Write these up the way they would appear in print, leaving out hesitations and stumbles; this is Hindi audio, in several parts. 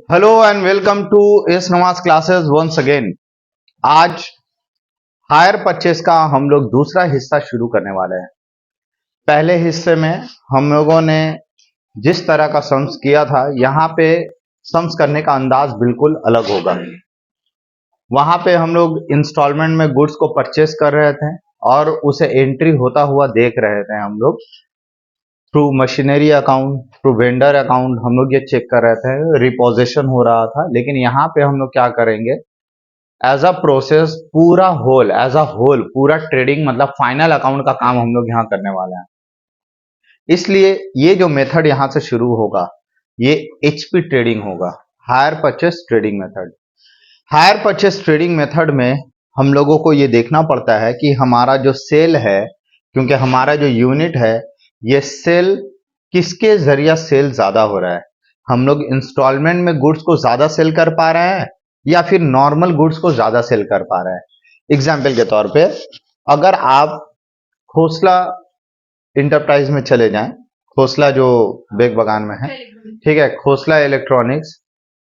Hello and welcome to S Nawaz classes once again. आज हायर परचेस का हम लोग दूसरा हिस्सा शुरू करने वाले हैं। पहले हिस्से में हम लोगों ने जिस तरह का सम्स किया था, यहाँ पे सम्स करने का अंदाज बिल्कुल अलग होगा। वहां पे हम लोग इंस्टॉलमेंट में गुड्स को परचेस कर रहे थे और उसे एंट्री होता हुआ देख रहे थे। हम लोग through machinery account, through vendor account हम लोग ये चेक कर रहे थे, रिपोजिशन हो रहा था। लेकिन यहाँ पे हम लोग क्या करेंगे, एज अ प्रोसेस पूरा होल, एज अ होल पूरा ट्रेडिंग मतलब फाइनल अकाउंट का काम हम लोग यहाँ करने वाले हैं। इसलिए ये जो मेथड यहाँ से शुरू होगा ये एचपी ट्रेडिंग होगा, hire purchase trading method. Higher purchase trading method में हम लोगों को ये देखना पड़ता है कि हमारा जो सेल है, क्योंकि हमारा जो यूनिट है ये सेल किसके जरिया सेल ज्यादा हो रहा है। हम लोग इंस्टॉलमेंट में गुड्स को ज्यादा सेल कर पा रहे हैं या फिर नॉर्मल गुड्स को ज्यादा सेल कर पा रहे हैं। एग्जाम्पल के तौर पे अगर आप खोसला इंटरप्राइज में चले जाएं, खोसला जो बेग बगान में है, ठीक है, खोसला इलेक्ट्रॉनिक्स,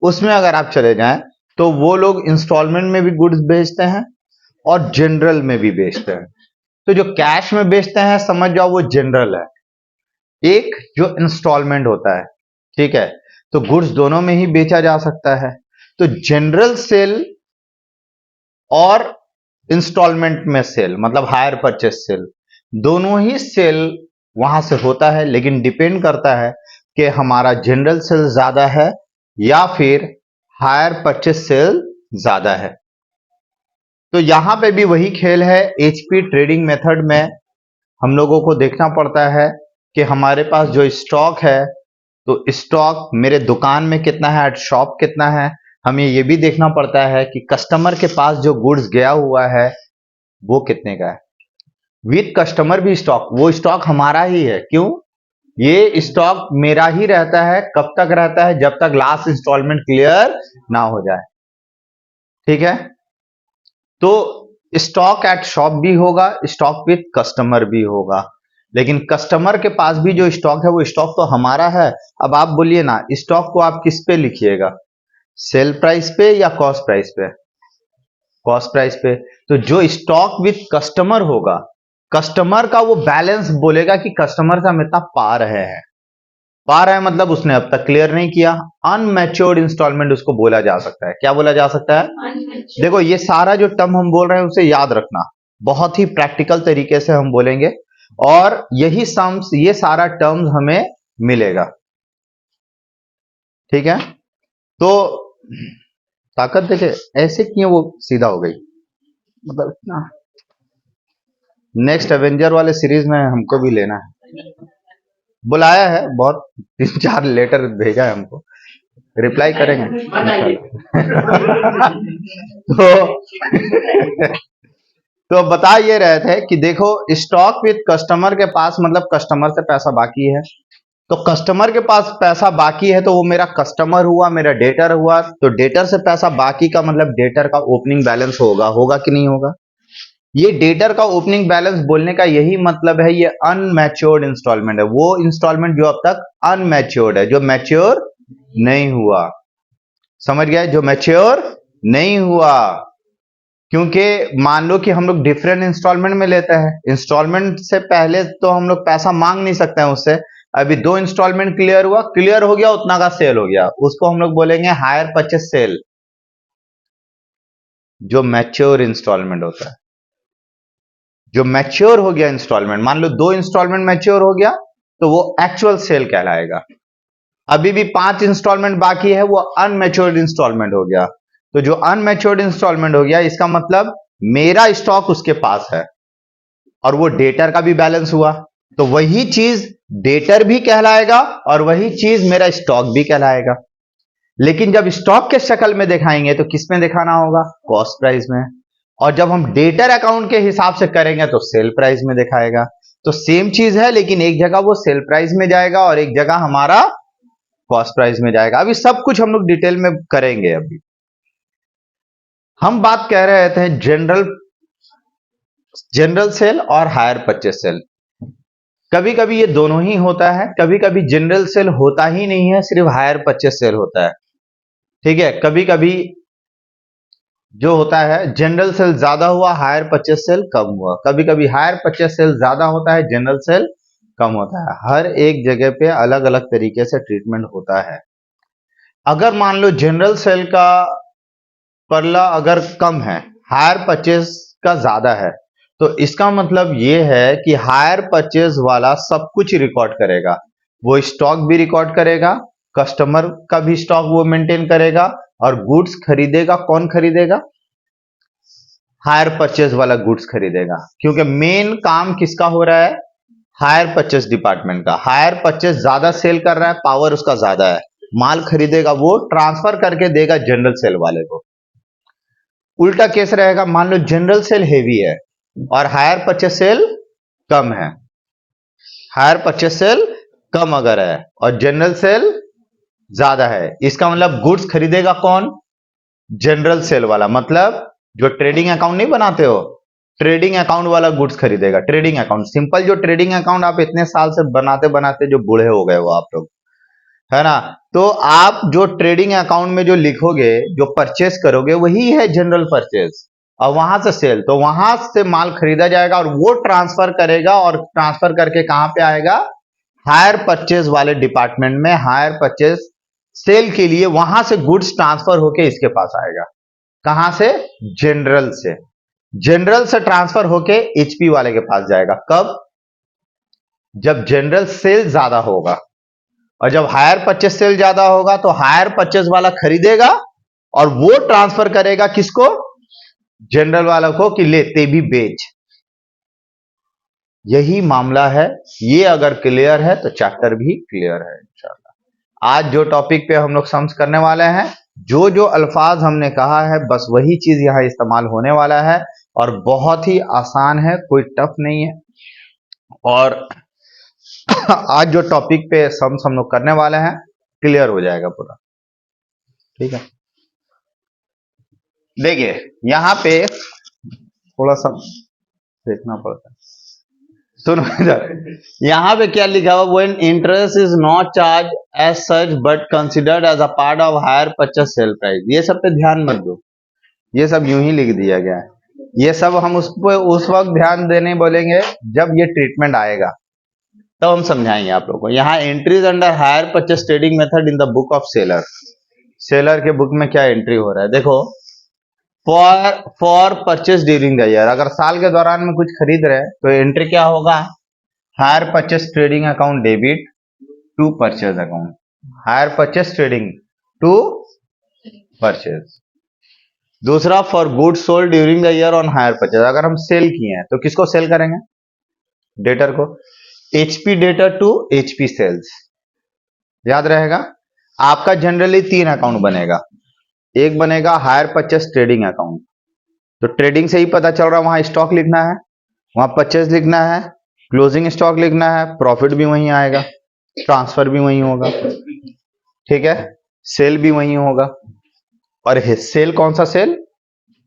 उसमें अगर आप चले जाएं तो वो लोग इंस्टॉलमेंट में भी गुड्स बेचते हैं और जनरल में भी बेचते हैं। तो जो कैश में बेचते हैं समझ जाओ वो जनरल है, एक जो इंस्टॉलमेंट होता है, ठीक है। तो गुड्स दोनों में ही बेचा जा सकता है। तो जनरल सेल और इंस्टॉलमेंट में सेल मतलब हायर परचेस सेल, दोनों ही सेल वहां से होता है, लेकिन डिपेंड करता है कि हमारा जनरल सेल ज्यादा है या फिर हायर परचेस सेल ज्यादा है। तो यहां पे भी वही खेल है। एचपी ट्रेडिंग मेथड में हम लोगों को देखना पड़ता है कि हमारे पास जो स्टॉक है, तो स्टॉक मेरे दुकान में कितना है, एट शॉप कितना है। हमें यह भी देखना पड़ता है कि कस्टमर के पास जो गुड्स गया हुआ है वो कितने का है। विद कस्टमर भी स्टॉक, वो स्टॉक हमारा ही है। क्यों? ये स्टॉक मेरा ही रहता है। कब तक रहता है? जब तक लास्ट इंस्टॉलमेंट क्लियर ना हो जाए, ठीक है। तो स्टॉक एट शॉप भी होगा, स्टॉक विद कस्टमर भी होगा, लेकिन कस्टमर के पास भी जो स्टॉक है वो स्टॉक तो हमारा है। अब आप बोलिए ना, स्टॉक को आप किस पे लिखिएगा, सेल प्राइस पे या कॉस्ट प्राइस पे? कॉस्ट प्राइस पे। तो जो स्टॉक विद कस्टमर होगा, कस्टमर का वो बैलेंस बोलेगा कि कस्टमर से हम इतना पा रहे हैं। पा रहे हैं मतलब उसने अब तक क्लियर नहीं किया, अनमैच्योर्ड इंस्टॉलमेंट उसको बोला जा सकता है। क्या बोला जा सकता है? देखो ये सारा जो टर्म हम बोल रहे हैं उसे याद रखना, बहुत ही प्रैक्टिकल तरीके से हम बोलेंगे और यही सम्स, ये सारा टर्म्स हमें मिलेगा, ठीक है। तो ताकत देखे ऐसे क्यों वो सीधा हो गई, मतलब इतना। नेक्स्ट एवेंजर वाले सीरीज में हमको भी लेना है, बुलाया है, बहुत 3-4 लेटर भेजा है हमको, रिप्लाई करेंगे तो तो बता ये रहे थे कि देखो स्टॉक विद कस्टमर के पास मतलब कस्टमर से पैसा बाकी है। तो कस्टमर के पास पैसा बाकी है तो वो मेरा कस्टमर हुआ, मेरा डेटर हुआ। तो डेटर से पैसा बाकी का मतलब डेटर का ओपनिंग बैलेंस होगा, होगा कि नहीं होगा? ये डेटर का ओपनिंग बैलेंस बोलने का यही मतलब है, ये अनमैच्योर्ड इंस्टॉलमेंट है। वो इंस्टॉलमेंट जो अब तक अनमैच्योर्ड है, जो मैच्योर नहीं हुआ, समझ गए, जो मैच्योर नहीं हुआ। क्योंकि मान लो कि हम लोग डिफरेंट इंस्टॉलमेंट में लेते हैं, इंस्टॉलमेंट से पहले तो हम लोग पैसा मांग नहीं सकते हैं उससे। अभी 2 इंस्टॉलमेंट क्लियर हुआ, क्लियर हो गया, उतना का सेल हो गया, उसको हम लोग बोलेंगे हायर परचेस सेल, जो मैच्योर इंस्टॉलमेंट होता है। जो मैच्योर हो गया इंस्टॉलमेंट, मान लो 2 इंस्टॉलमेंट मैच्योर हो गया तो वो एक्चुअल सेल कहलाएगा। अभी भी 5 इंस्टॉलमेंट बाकी है, वो अनमैच्योर्ड इंस्टॉलमेंट हो गया। तो जो अनमैच्योर्ड इंस्टॉलमेंट हो गया इसका मतलब मेरा स्टॉक उसके पास है और वो डेटर का भी बैलेंस हुआ। तो वही चीज डेटर भी कहलाएगा और वही चीज मेरा स्टॉक भी कहलाएगा। लेकिन जब स्टॉक के शक्ल में दिखाएंगे तो किस में दिखाना होगा? कॉस्ट प्राइस में। और जब हम डेटर अकाउंट के हिसाब से करेंगे तो सेल प्राइस में दिखाएगा। तो सेम चीज है, लेकिन एक जगह वो सेल प्राइस में जाएगा और एक जगह हमारा कॉस्ट प्राइस में जाएगा। अभी सब कुछ हम लोग डिटेल में करेंगे। अभी हम बात कह रहे थे जनरल सेल और हायर परचेस सेल। कभी कभी ये दोनों ही होता है, कभी कभी जनरल सेल होता ही नहीं है, सिर्फ हायर परचेस सेल होता है। ठीक है, कभी कभी जो होता है जनरल सेल ज्यादा हुआ, हायर परचेस सेल कम हुआ, कभी कभी हायर परचेस सेल ज्यादा होता है, जनरल सेल कम होता है। हर एक जगह पे अलग अलग तरीके से ट्रीटमेंट होता है। अगर मान लो जनरल सेल का परला अगर कम है, हायर परचेस का ज्यादा है, तो इसका मतलब ये है कि हायर परचेस वाला सब कुछ रिकॉर्ड करेगा। वो स्टॉक भी रिकॉर्ड करेगा, कस्टमर का भी स्टॉक वो मेंटेन करेगा, और गुड्स खरीदेगा। कौन खरीदेगा? हायर परचेस वाला गुड्स खरीदेगा, क्योंकि मेन काम किसका हो रहा है? हायर परचेस डिपार्टमेंट का। हायर परचेस ज्यादा सेल कर रहा है, पावर उसका ज्यादा है, माल खरीदेगा, वो ट्रांसफर करके देगा जनरल सेल वाले को। उल्टा केस रहेगा, मान लो जनरल सेल हेवी है और हायर परचेस सेल कम है। हायर परचेस सेल कम अगर है और जनरल सेल ज्यादा है, इसका मतलब गुड्स खरीदेगा कौन? जनरल सेल वाला। मतलब जो ट्रेडिंग अकाउंट नहीं बनाते हो, ट्रेडिंग अकाउंट वाला गुड्स खरीदेगा। ट्रेडिंग अकाउंट सिंपल, जो ट्रेडिंग अकाउंट आप इतने साल से बनाते बनाते जो बूढ़े हो गए हो आप लोग, है ना? तो आप जो ट्रेडिंग अकाउंट में जो लिखोगे, जो परचेस करोगे, वही है जनरल परचेस। और वहां से सेल, तो वहां से माल खरीदा जाएगा और वो ट्रांसफर करेगा, और ट्रांसफर करके कहां पे आएगा? हायर परचेस वाले डिपार्टमेंट में। हायर परचेस सेल के लिए वहां से गुड्स ट्रांसफर होके इसके पास आएगा। कहां से? जनरल से। जनरल से ट्रांसफर होके एचपी वाले के पास जाएगा। कब? जब जनरल सेल ज्यादा होगा। और जब हायर परचेस सेल ज्यादा होगा तो हायर परचेस वाला खरीदेगा और वो ट्रांसफर करेगा किसको? जनरल वाला को, कि लेते भी बेच। यही मामला है। ये अगर क्लियर है तो चैप्टर भी क्लियर है इंशाल्लाह। आज जो टॉपिक पे हम लोग सम्स करने वाले हैं, जो जो अल्फाज हमने कहा है, बस वही चीज यहां इस्तेमाल होने वाला है, और बहुत ही आसान है, कोई टफ नहीं है। और आज जो टॉपिक पे सम्स हम लोग करने वाले हैं, क्लियर हो जाएगा पूरा। ठीक है, देखिए यहां पे थोड़ा सा देखना पड़ता है। सुनो इधर, यहां पे क्या लिखा हुआ? When interest is not charge as such but considered as a part of hire purchase sale price. ये सब पे ध्यान मत दो, ये सब यूं ही लिख दिया गया है। ये सब हम उस पे उस वक्त ध्यान देने बोलेंगे जब ये ट्रीटमेंट आएगा, तब हम समझाएंगे आप लोगों को। यहाँ entries under higher purchase trading method in the book of seller. Seller के बुक में क्या एंट्री हो रहा है देखो। For purchase during the year, अगर साल के दौरान में कुछ खरीद रहे हैं तो एंट्री क्या होगा? Hire purchase trading account debit to purchase account. Hire purchase trading to purchase. दूसरा, for goods sold during the year on hire purchase, अगर हम सेल किए हैं तो किसको सेल करेंगे? डेटर को। HP debtor to HP sales. याद रहेगा, आपका जनरली 3 अकाउंट बनेगा। एक बनेगा हायर परचेस ट्रेडिंग अकाउंट, तो ट्रेडिंग से ही पता चल रहा है, वहां स्टॉक लिखना है, वहां परचेज लिखना है, क्लोजिंग स्टॉक लिखना है, प्रॉफिट भी वहीं आएगा, ट्रांसफर भी वहीं होगा। ठीक है, सेल भी वहीं होगा। और सेल कौन सा सेल?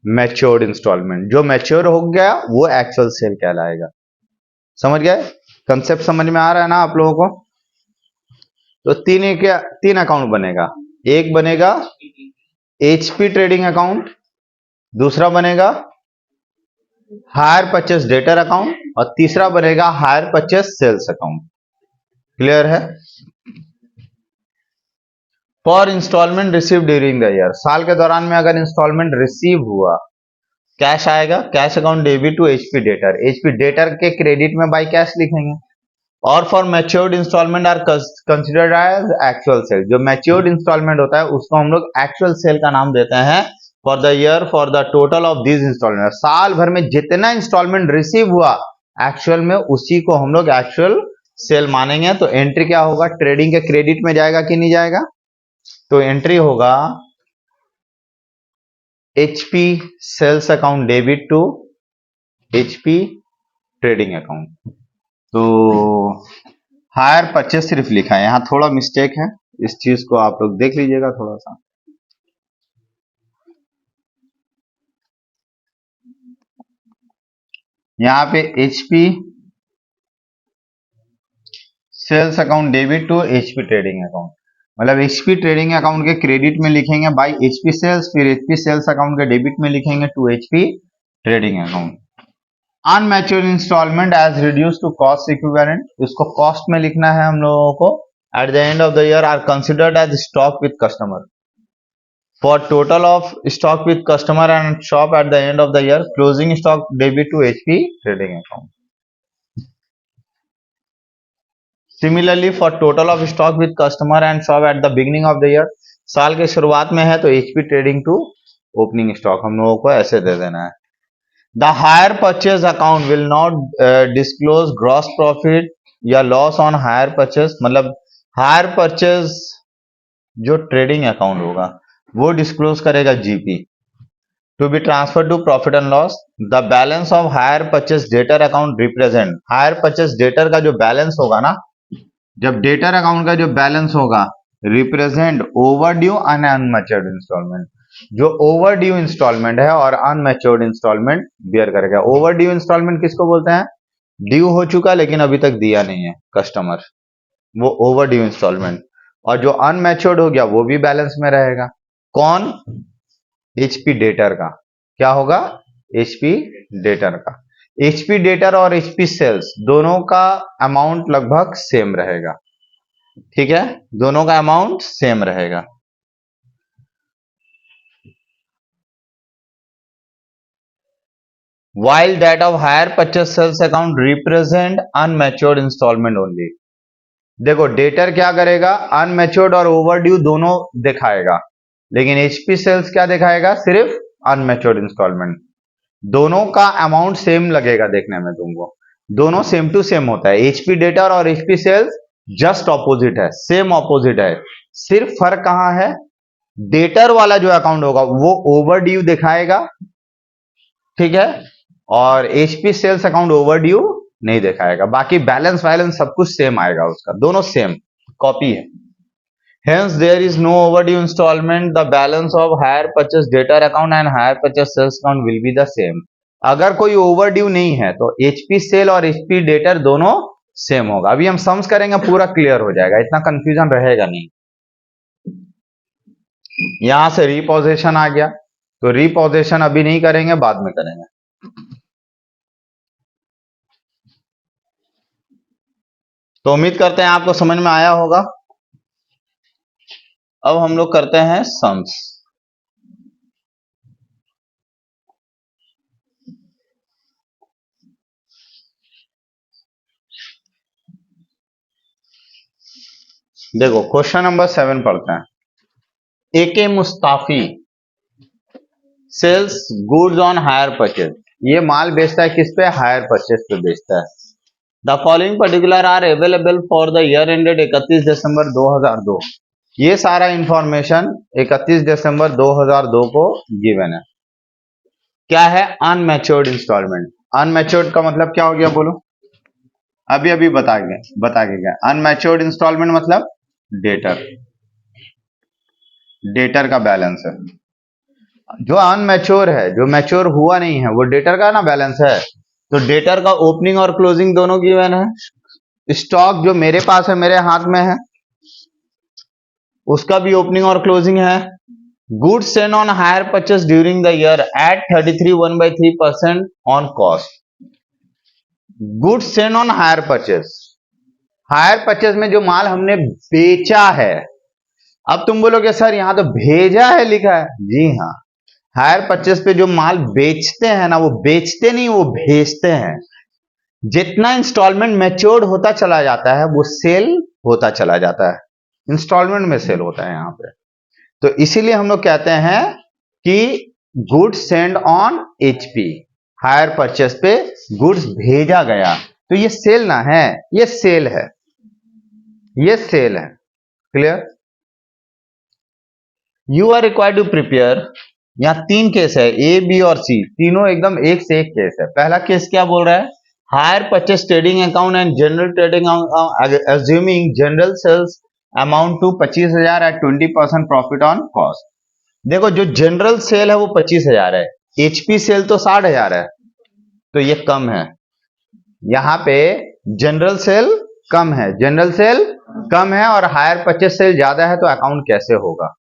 Matured instalment. जो मैच्योर हो गया वो एक्चुअल सेल कहलाएगा। समझ गए? कंसेप्ट समझ में आ रहा है ना आप लोगों को? तो तीन अकाउंट बनेगा। एक बनेगा एचपी ट्रेडिंग अकाउंट, दूसरा बनेगा हायर परचेस डेटर अकाउंट, और तीसरा बनेगा hire purchase sales account. Clear है? For instalment receive during the year, साल के दौरान में अगर इंस्टॉलमेंट रिसीव हुआ, कैश आएगा, cash account debit to HP debtor. HP debtor के क्रेडिट में बाई कैश लिखेंगे। और for matured instalment are considered as actual sale, जो मैच्योर्ड इंस्टॉलमेंट होता है उसको हम लोग एक्चुअल सेल का नाम देते हैं। For the year for the total of this instalment, साल भर में जितना इंस्टॉलमेंट रिसीव हुआ एक्चुअल में, उसी को हम लोग एक्चुअल सेल मानेंगे। तो एंट्री क्या होगा? ट्रेडिंग के क्रेडिट में जाएगा कि नहीं जाएगा? तो एंट्री होगा HP sales account debit to HP trading account. तो हायर परचेस सिर्फ लिखा है, यहां थोड़ा मिस्टेक है, इस चीज को आप लोग देख लीजिएगा थोड़ा सा। यहाँ पे HP sales account debit to HP trading account, मतलब एचपी ट्रेडिंग अकाउंट के क्रेडिट में लिखेंगे बाय एचपी सेल्स, फिर एचपी सेल्स अकाउंट के डेबिट में लिखेंगे to HP trading account. Unmatured instalment as reduce to cost equivalent, इसको कॉस्ट में लिखना है हम लोगों को। At the end of the year are considered as stock with customer. For total of stock with customer and shop at the end of the year, closing stock debit to HP trading account. Similarly, for total of stock with customer and shop at the beginning of the year, साल के शुरुआत में है तो HP trading to opening stock हम लोगों को ऐसे दे देना है। The hire purchase account will not disclose gross profit या loss on hire purchase, मतलब hire purchase जो ट्रेडिंग अकाउंट होगा वो डिस्क्लोज करेगा GP. To be transfer to profit and loss, the balance of hire purchase debtor account represent, hire purchase debtor का जो बैलेंस होगा ना, जब डेटर अकाउंट का जो बैलेंस होगा represent overdue and unmatured instalment, जो ओवर ड्यू इंस्टॉलमेंट है और अनमैच्योर्ड इंस्टॉलमेंट बियर करेगा। ओवर ड्यू इंस्टॉलमेंट किसको बोलते हैं? ड्यू हो चुका लेकिन अभी तक दिया नहीं है कस्टमर, वो ओवर ड्यू इंस्टॉलमेंट। और जो अनमैच्योर्ड हो गया वो भी बैलेंस में रहेगा। कौन? एचपी डेटर का। क्या होगा? एचपी डेटर का। एचपी डेटर और एचपी सेल्स दोनों का अमाउंट लगभग सेम रहेगा, ठीक है, दोनों का अमाउंट सेम रहेगा। while that of higher purchase sales account represent unmatured installment only। देखो डेटर क्या करेगा? अनमैच्योर्ड और ओवरड्यू दोनों दिखाएगा, लेकिन एचपी सेल्स क्या दिखाएगा? सिर्फ अनमैच्योर्ड इंस्टॉलमेंट। दोनों का अमाउंट सेम लगेगा देखने में तुमको, दोनों सेम टू सेम होता है। एचपी डेटर और एचपी सेल्स जस्ट ऑपोजिट है, सेम ऑपोजिट है। सिर्फ फर्क कहां है? डेटर वाला जो अकाउंट होगा वो ओवर ड्यू दिखाएगा, ठीक है, और HP sales account overdue नहीं दिखाएगा। बाकी बैलेंस वाइलेंस सब कुछ सेम आएगा उसका, दोनों सेम कॉपी है। Hence, there is no overdue installment. The balance of hire purchase debtor account and hire purchase sales account will be the same. अगर कोई ओवरड्यू नहीं है तो एचपी सेल और एचपी डेटर दोनों सेम होगा। अभी हम सम्स करेंगे, पूरा क्लियर हो जाएगा, इतना कंफ्यूजन रहेगा नहीं। यहां से रिपोजिशन आ गया, तो रिपोजिशन अभी नहीं करेंगे, बाद में करेंगे। तो उम्मीद करते हैं आपको समझ में आया होगा। अब हम लोग करते हैं सम्स। देखो क्वेश्चन नंबर 7 पढ़ते हैं। AK Mustafi sales goods on hire purchase, ये माल बेचता है किस पे? हायर परचेज पे बेचता है। The following particular are available for the year ended 31 December 2002। ये सारा इंफॉर्मेशन 31 दिसंबर 2002 को गिवन है। क्या है? अनमैच्योर्ड इंस्टॉलमेंट। अनमैच्योर्ड का मतलब क्या हो गया बोलो? अभी अभी बता के गया। अनमैच्योर्ड इंस्टॉलमेंट मतलब डेटर का बैलेंस है। जो अनमैच्योर है, जो मैच्योर हुआ नहीं है, वो डेटर का ना बैलेंस है। तो डेटर का ओपनिंग और क्लोजिंग दोनों गिवन है। स्टॉक जो मेरे पास है, मेरे हाथ में है, उसका भी ओपनिंग और क्लोजिंग है। Goods send on hire purchase during the year at 33.1/3% on cost. Goods send on hire purchase, hire purchase में जो माल हमने बेचा है। अब तुम बोलोगे सर यहां तो भेजा है लिखा है। जी हाँ, हायर परचेस पे जो माल बेचते हैं ना, वो बेचते नहीं, वो भेजते हैं। जितना इंस्टॉलमेंट मैच्योर्ड होता चला जाता है वो सेल होता चला जाता है, इंस्टॉलमेंट में सेल होता है यहां पे। तो इसीलिए हम लोग कहते हैं कि goods send on HP, hire purchase पे गुड्स भेजा गया, तो ये सेल ना है, ये सेल है, ये सेल है। Clear? You are required to prepare, यहां 3 केस है, ए बी और सी, तीनों एकदम एक से एक केस है। पहला केस क्या बोल रहा है? Hire purchase trading account and general trading assuming general sales amount to 25,000 at 20% profit on cost. देखो जो जनरल सेल है वो 25,000 है, एचपी सेल तो 60,000 है, तो ये कम है। यहां पे जनरल सेल कम है, जनरल सेल कम है और हायर परचेस सेल ज्यादा है, तो अकाउंट कैसे होगा?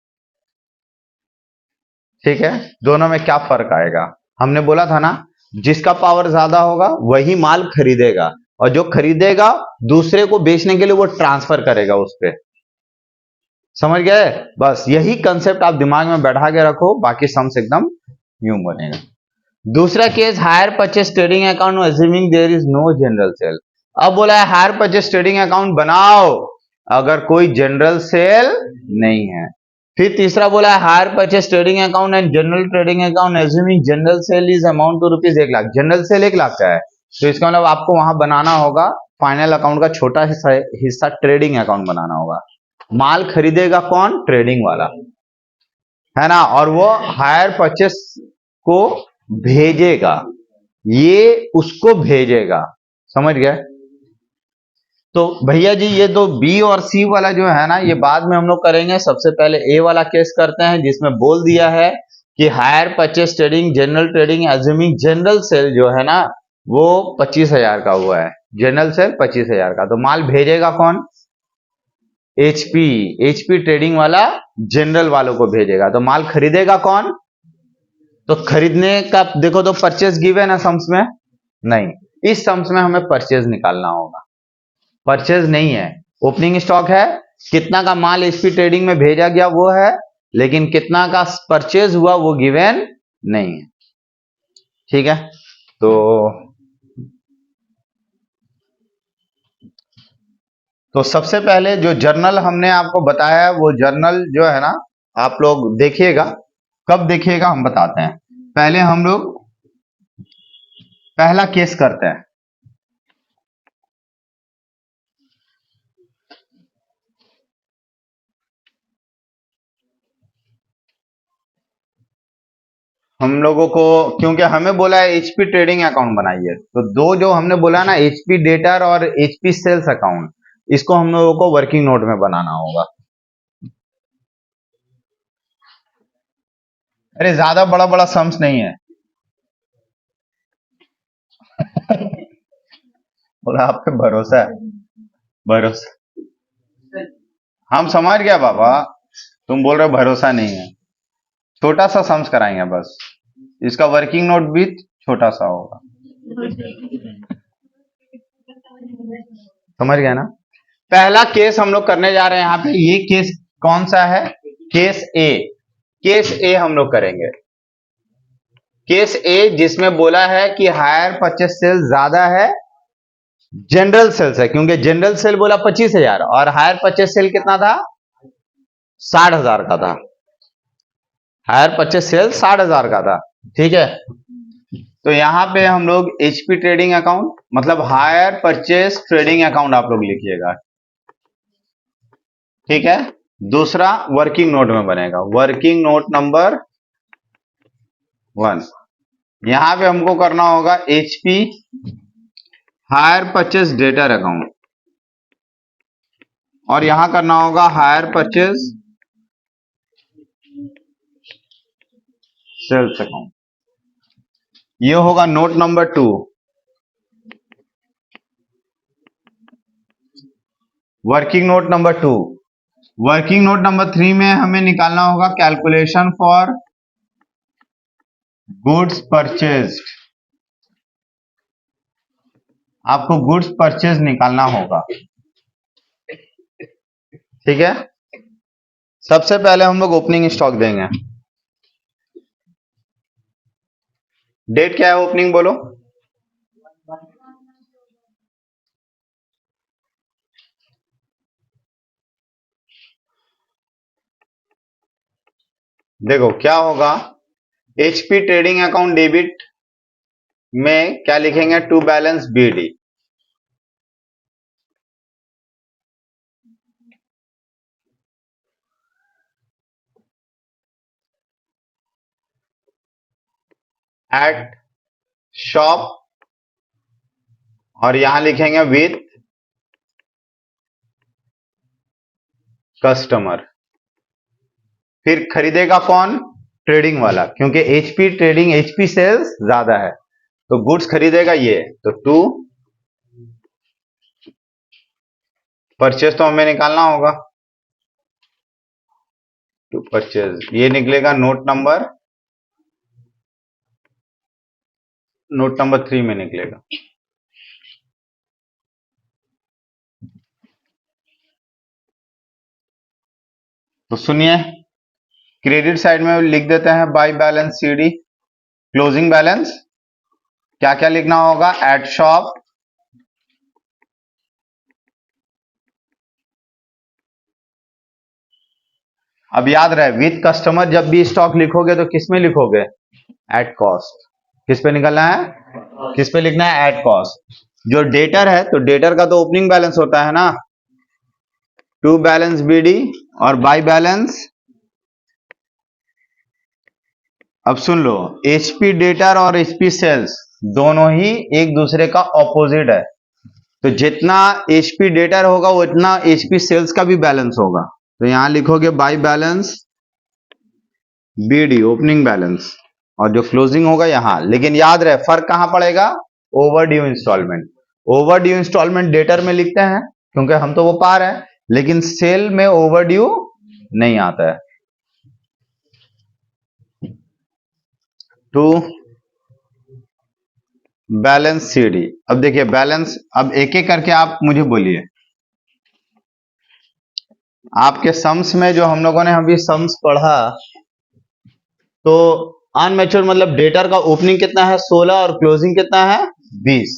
ठीक है, दोनों में क्या फर्क आएगा? हमने बोला था ना, जिसका पावर ज्यादा होगा वही माल खरीदेगा, और जो खरीदेगा दूसरे को बेचने के लिए वो ट्रांसफर करेगा उस पे। समझ गए? बस यही कंसेप्ट आप दिमाग में बैठा के रखो, बाकी सम्स एकदम यूं बनेगा। दूसरा case, hire purchase trading account assuming there is no general sale. अब बोला है हायर परचेस ट्रेडिंग अकाउंट बनाओ अगर कोई जनरल सेल नहीं है। फिर तीसरा बोला है hire purchase trading account and general trading account assuming general sale is amount to ₹1,00,000। General sale 1,00,000 का है, तो इसका मतलब आपको वहां बनाना होगा फाइनल अकाउंट का छोटा हिस्सा ट्रेडिंग अकाउंट बनाना होगा। माल खरीदेगा कौन? ट्रेडिंग वाला, है ना, और वो हायर परचेस को भेजेगा, ये उसको भेजेगा। समझ गए? तो भैया जी ये तो बी और सी वाला जो है ना, ये बाद में हम लोग करेंगे। सबसे पहले ए वाला केस करते हैं, जिसमें बोल दिया है कि hire purchase trading general trading assuming general sale जो है ना वो 25,000 का हुआ है। जनरल सेल 25,000 का, तो माल भेजेगा कौन? एचपी। एचपी ट्रेडिंग वाला जनरल वालों को भेजेगा, तो माल खरीदेगा कौन? तो खरीदने का देखो तो परचेज गिवन है सम्स में? नहीं, इस सम्स में हमें परचेज निकालना होगा। परचेज नहीं है, ओपनिंग स्टॉक है, कितना का माल एचपी ट्रेडिंग में भेजा गया वो है, लेकिन कितना का परचेज हुआ वो गिवन नहीं है। ठीक है, तो सबसे पहले जो जर्नल हमने आपको बताया है वो जर्नल जो है ना आप लोग देखिएगा। कब देखिएगा हम बताते हैं। पहले हम लोग पहला केस करते हैं। हम लोगों को क्योंकि हमें बोला है एचपी ट्रेडिंग अकाउंट बनाइए, तो दो जो हमने बोला ना एचपी डेटर और एचपी सेल्स अकाउंट, इसको हम लोगों को वर्किंग नोट में बनाना होगा। अरे ज्यादा बड़ा बड़ा सम्स नहीं है। बोला आप पे भरोसा है? भरोसा हम समझ गया बाबा, तुम बोल रहे हो भरोसा नहीं है। छोटा सा सम्स कराएंगे बस, इसका वर्किंग नोट भी छोटा सा होगा। समझ गया ना? पहला केस हम लोग करने जा रहे हैं यहाँ पे। ये केस कौन सा है? केस ए। केस ए हम लोग करेंगे। केस ए जिसमें बोला है कि हायर परचेस सेल ज्यादा है जनरल सेल से, क्योंकि जनरल सेल बोला 25,000 और हायर परचेस सेल कितना था? 60,000 का था। हायर परचेस सेल 60,000 का था। ठीक है, तो यहां पे हम लोग एचपी ट्रेडिंग अकाउंट मतलब हायर परचेस ट्रेडिंग अकाउंट आप लोग लिखिएगा। ठीक है, दूसरा वर्किंग नोट में बनेगा, वर्किंग नोट नंबर 1। यहां पे हमको करना होगा HP higher purchase debtor account, और यहां करना होगा हायर परचेस सेल्स अकाउंट। ये होगा note number 2। Working note number 2। Working note number 3 में हमें निकालना होगा कैलकुलेशन फॉर गुड्स परचेज्ड। आपको गुड्स परचेज निकालना होगा। ठीक है, सबसे पहले हम लोग ओपनिंग स्टॉक देंगे। डेट क्या है ओपनिंग बोलो? देखो क्या होगा, एचपी ट्रेडिंग अकाउंट डेबिट में क्या लिखेंगे? To balance BD. At shop, और यहां लिखेंगे विथ कस्टमर। फिर खरीदेगा कौन? ट्रेडिंग वाला, क्योंकि एचपी ट्रेडिंग एचपी सेल्स ज्यादा है, तो गुड्स खरीदेगा ये, तो टू परचेज तो हमें निकालना होगा, टू परचेज ये निकलेगा नोट नंबर 3 में निकलेगा। तो सुनिए, क्रेडिट साइड में लिख देते हैं by balance CD. Closing balance क्या क्या लिखना होगा, एट शॉप, अब याद रहे विद कस्टमर जब भी स्टॉक लिखोगे तो किस में लिखोगे, एट कॉस्ट। किस पे निकलना है, किस पे लिखना है, एट कॉस्ट। जो डेटर है तो डेटर का तो ओपनिंग बैलेंस होता है ना, टू बैलेंस बीडी और बाई बैलेंस। अब सुन लो, एचपी डेटर और एचपी सेल्स दोनों ही एक दूसरे का ऑपोजिट है, तो जितना एचपी डेटर होगा उतना एचपी सेल्स का भी बैलेंस होगा। तो यहां लिखोगे by balance BD opening balance, और जो क्लोजिंग होगा यहां। लेकिन याद रहे फर्क कहां पड़ेगा, over due instalment. Over due instalment debtor में लिखते हैं क्योंकि हम तो वो पा रहे हैं, लेकिन सेल में ओवर ड्यू नहीं आता है। टू बैलेंस सीडी, अब देखिए बैलेंस, अब एक एक करके आप मुझे बोलिए। आपके सम्स में जो हम लोगों ने अभी सम्स पढ़ा, तो अनमेच्योर मतलब डेटर का ओपनिंग कितना है 16 और क्लोजिंग कितना है 20।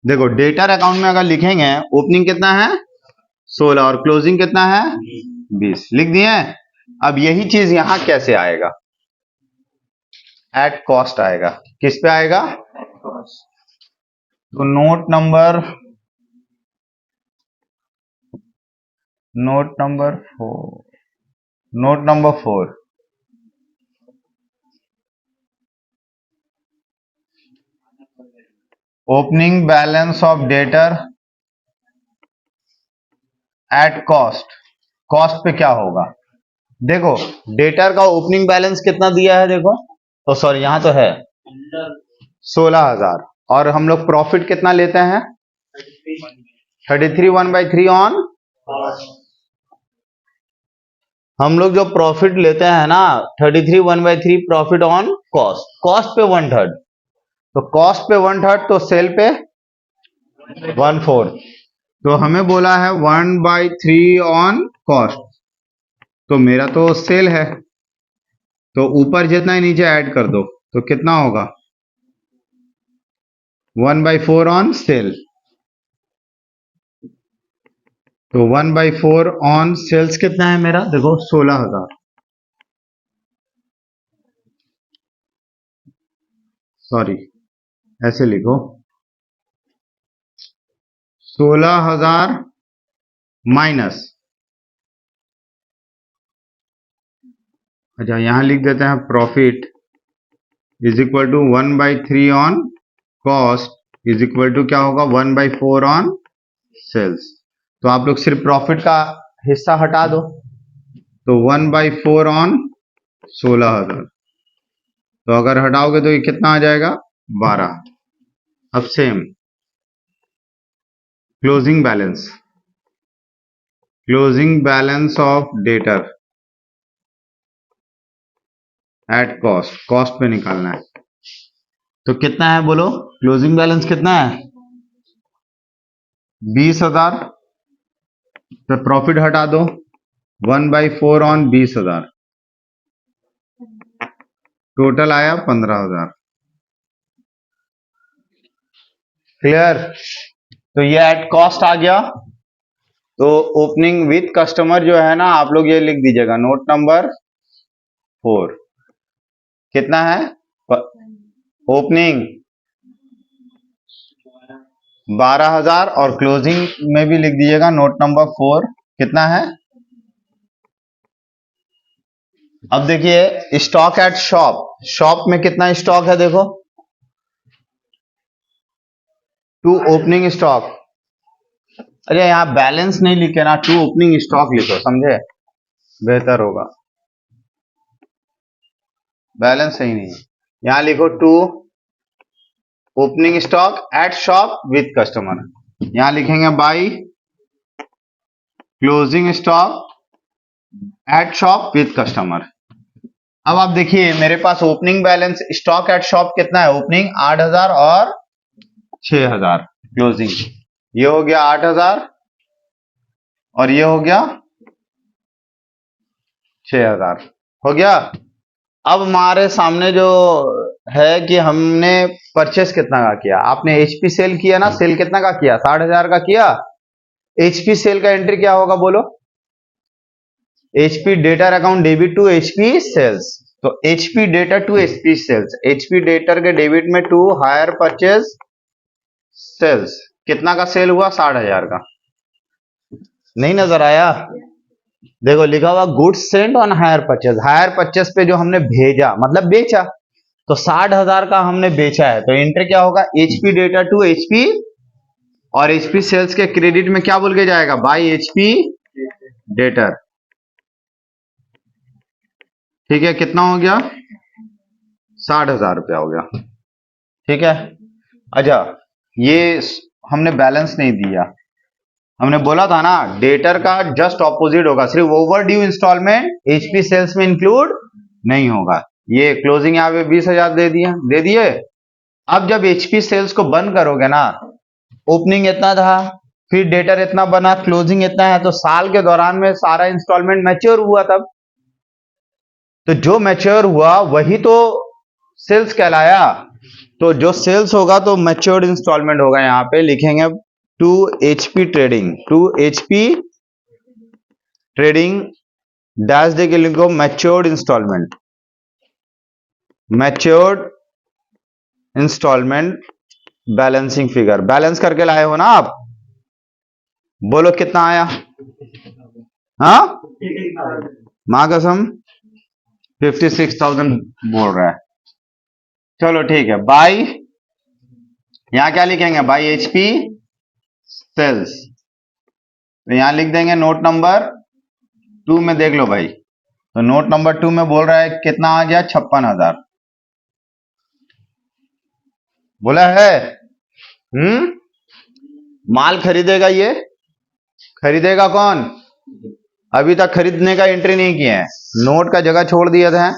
देखो डेटर अकाउंट में अगर लिखेंगे ओपनिंग कितना है 16 और क्लोजिंग कितना है 20, लिख दिए। अब यही चीज यहां कैसे आएगा, एट कॉस्ट आएगा। किस पे आएगा, तो note number 4 opening balance of debtor at cost. Cost पे क्या होगा, देखो डेटर का ओपनिंग बैलेंस कितना दिया है, देखो तो सॉरी यहां तो है 16,000, और हम लोग प्रॉफिट कितना लेते हैं 33 1/3 ऑन। हम लोग जो प्रॉफिट लेते हैं ना 33 1/3 प्रॉफिट ऑन कॉस्ट, कॉस्ट पे 1/3, तो कॉस्ट पे 1/3 तो सेल पे 1/4, तो हमें बोला है 1/3 ऑन कॉस्ट, तो मेरा तो सेल है, तो ऊपर जितना ही नीचे ऐड कर दो तो कितना होगा 1/4 ऑन सेल। तो 1/4 ऑन सेल्स कितना है मेरा, देखो 16,000, सॉरी ऐसे लिखो 16,000 माइनस, अच्छा यहां लिख देते हैं profit is equal to 1/3 on cost is equal to क्या होगा 1/4 ऑन सेल्स। तो आप लोग सिर्फ प्रॉफिट का हिस्सा हटा दो, तो 1/4 ऑन 16,000, तो अगर हटाओगे तो ये कितना आ जाएगा 12। अब same closing balance of debtor at cost, cost पे निकालना है, तो कितना है बोलो, क्लोजिंग बैलेंस कितना है 20,000, तो प्रॉफिट हटा दो 1/4 ऑन 20,000, टोटल आया 15,000। क्लियर, तो ये एट कॉस्ट आ गया। तो ओपनिंग विथ कस्टमर जो है ना, आप लोग ये लिख दीजिएगा नोट नंबर 4 कितना है, ओपनिंग 12,000 और क्लोजिंग में भी लिख दीजिएगा नोट नंबर 4 कितना है। अब देखिए स्टॉक एट शॉप, शॉप में कितना स्टॉक है देखो, टू ओपनिंग स्टॉक, अरे यहाँ बैलेंस नहीं लिखे ना, टू ओपनिंग स्टॉक लिखो, समझे बेहतर होगा, बैलेंस सही नहीं है, यहां लिखो to opening stock at shop with customer, यहां लिखेंगे by closing stock at shop with customer. अब आप देखिए मेरे पास opening balance stock at shop कितना है, ओपनिंग 8000 और 6000, क्लोजिंग ये हो गया 8000 और ये हो गया 6000, हो गया। अब हमारे सामने जो है कि हमने परचेस कितना का किया, आपने एचपी सेल किया ना, सेल कितना का किया, 60,000 का किया। एचपी सेल का एंट्री क्या होगा बोलो, HP debtor account debit to HP sales, तो HP debtor to HP sales, HP debtor के डेबिट में टू हायर परचेस सेल्स, कितना का सेल हुआ, 60,000 का। नहीं नजर आया, देखो लिखा हुआ goods send on hire purchase, hire purchase पे जो हमने भेजा मतलब बेचा, तो 60,000 का हमने बेचा है, तो एंट्री क्या होगा, एचपी डेटा टू एचपी, और एचपी सेल्स के क्रेडिट में क्या बोल के जाएगा, बाय एचपी डेटर। ठीक है, कितना हो गया, 60,000 रुपया हो गया। ठीक है, अच्छा ये हमने बैलेंस नहीं दिया, हमने बोला था ना डेटर का जस्ट ऑपोजिट होगा, सिर्फ over due instalment HP sales में इंक्लूड नहीं होगा। ये क्लोजिंग यहाँ पे 20,000 दे दिए। अब जब एचपी सेल्स को बंद करोगे ना, ओपनिंग इतना था, फिर डेटर इतना बना, क्लोजिंग इतना है, तो साल के दौरान में सारा इंस्टॉलमेंट मैच्योर हुआ, तब तो जो मैच्योर हुआ वही तो सेल्स कहलाया। तो जो सेल्स होगा तो मैच्योर्ड इंस्टॉलमेंट होगा, यहां पे लिखेंगे to HP trading, to HP trading dash दे के लिखो matured instalment, matured instalment balancing figure, balance करके लाए हो ना आप, बोलो कितना आया, हाँ मां कसम 56,000 बोल रहा है। चलो ठीक है, बाई यहां क्या लिखेंगे, बाई एचपी सेल्स, तो यहां लिख देंगे नोट नंबर 2 में, देख लो भाई, तो नोट नंबर 2 में बोल रहा है कितना आ गया, 56,000 बोला है। माल खरीदेगा, ये खरीदेगा कौन, अभी तक खरीदने का एंट्री नहीं किया है, नोट का जगह छोड़ दिया था।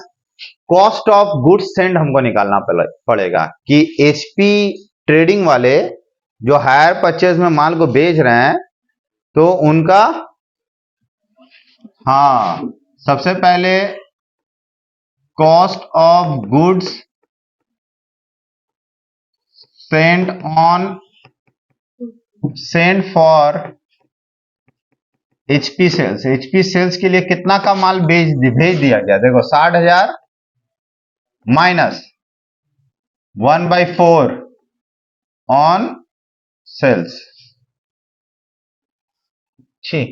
कॉस्ट ऑफ गुड्स सेंड हमको निकालना पड़ेगा कि एचपी ट्रेडिंग वाले जो हायर परचेज में माल को बेच रहे हैं, तो उनका, हाँ सबसे पहले cost of goods sent for HP sales, HP sales के लिए कितना का माल भेज दिया गया, देखो 60,000 माइनस 1/4 ऑन सेल्स, ठीक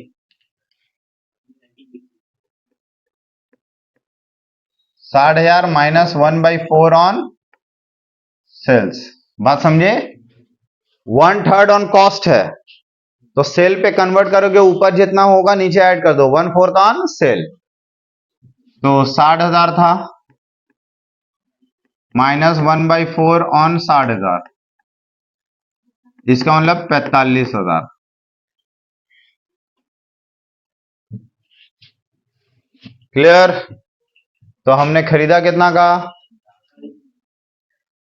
60,000 माइनस 1/4 ऑन सेल्स, बात समझे, 1/3 ऑन कॉस्ट है, तो सेल पे कन्वर्ट करोगे, ऊपर जितना होगा नीचे ऐड कर दो, 1/4 ऑन सेल, तो 60,000 था माइनस 1/4 ऑन 60,000, इसका मतलब 45,000। क्लियर, तो हमने खरीदा कितना का,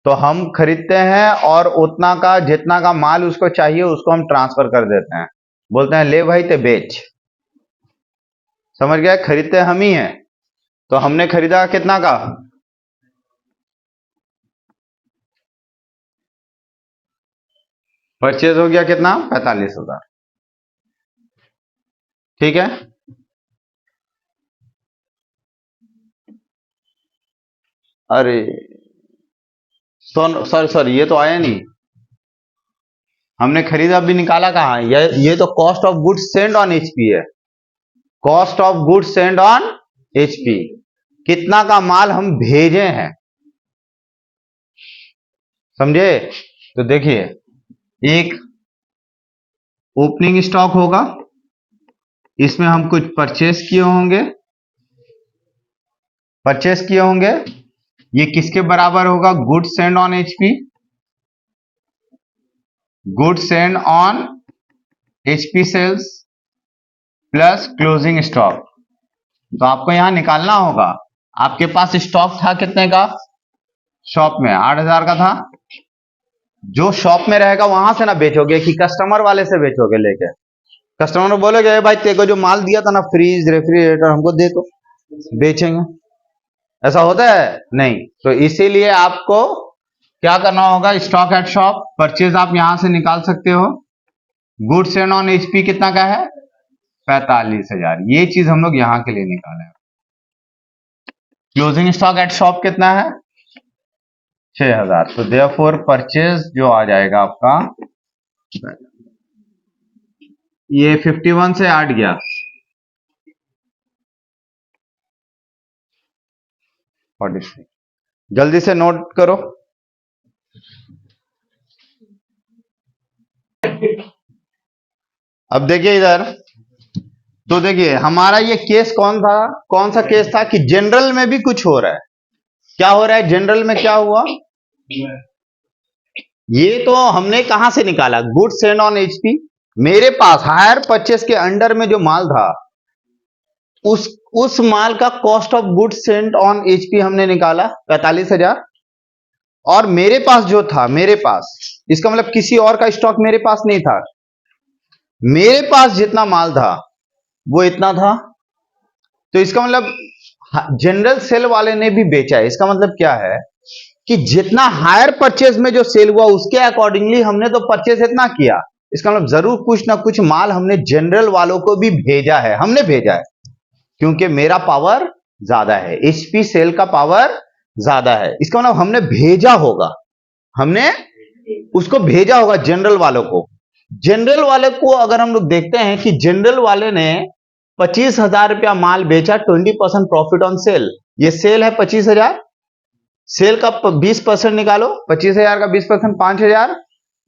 तो हम खरीदते हैं और उतना का जितना का माल उसको चाहिए उसको हम ट्रांसफर कर देते हैं, बोलते हैं ले भाई ते बेच, समझ गए, खरीदते हम ही हैं, तो हमने खरीदा कितना का, परचेज हो गया कितना, 45,000, ठीक है। अरे सॉरी ये तो आया नहीं, हमने खरीदा भी निकाला कहां, ये तो cost of goods send on HP है, cost of goods send on HP, कितना का माल हम भेजे हैं, समझे। तो देखिए एक ओपनिंग स्टॉक होगा, इसमें हम कुछ परचेस किए होंगे, ये किसके बराबर होगा, goods send on HP, goods send on HP sales, plus closing stock. तो आपको यहां निकालना होगा, आपके पास स्टॉक था कितने का, शॉप में 8,000 का था। जो शॉप में रहेगा वहां से ना बेचोगे कि कस्टमर वाले से बेचोगे लेके, कस्टमर को बोलोगे भाई तेरे को जो माल दिया था ना फ्रीज रेफ्रिजरेटर हमको दे दो, बेचेंगे। ऐसा होता है नहीं। तो इसीलिए आपको क्या करना होगा, स्टॉक एट शॉप परचेज आप यहां से निकाल सकते हो। गुड्स एंड ऑन एचपी कितना का है, 45,000। ये चीज हम लोग यहां के लिए निकाले। क्लोजिंग स्टॉक एट शॉप कितना है, 6,000। तो देयरफॉर परचेज जो आ जाएगा आपका, ये 51 से 8 गया, 43। जल्दी से नोट करो। अब देखिए इधर, तो देखिए हमारा ये केस कौन था, कौन सा केस था कि जनरल में भी कुछ हो रहा है। क्या हो रहा है जनरल में, क्या हुआ, ये तो हमने कहां से निकाला, गुड्स एंड ऑन एचपी। मेरे पास हायर परचेस के अंडर में जो माल था उस माल का cost of goods Saint on HP हमने निकाला 45,000। और मेरे पास जो था, मेरे पास, इसका मतलब किसी और का स्टॉक मेरे पास नहीं था, मेरे पास जितना माल था वो इतना था। तो इसका मतलब जनरल सेल वाले ने भी बेचा है। इसका मतलब क्या है कि जितना हायर परचेज में जो सेल हुआ उसके अकॉर्डिंगली हमने तो परचेज इतना किया। इसका मतलब जरूर कुछ ना कुछ माल हमने जनरल वालों को भी भेजा है, हमने भेजा है, क्योंकि मेरा पावर ज्यादा है, एचपी सेल का पावर ज्यादा है। इसका मतलब हमने भेजा होगा, हमने उसको भेजा होगा जनरल वालों को। जनरल वाले को अगर हम लोग देखते हैं कि जनरल वाले ने 25,000 रुपया माल बेचा, 20% प्रॉफिट ऑन सेल। ये सेल है 25,000, सेल का 20% निकालो, 25,000 का 20% 5,000,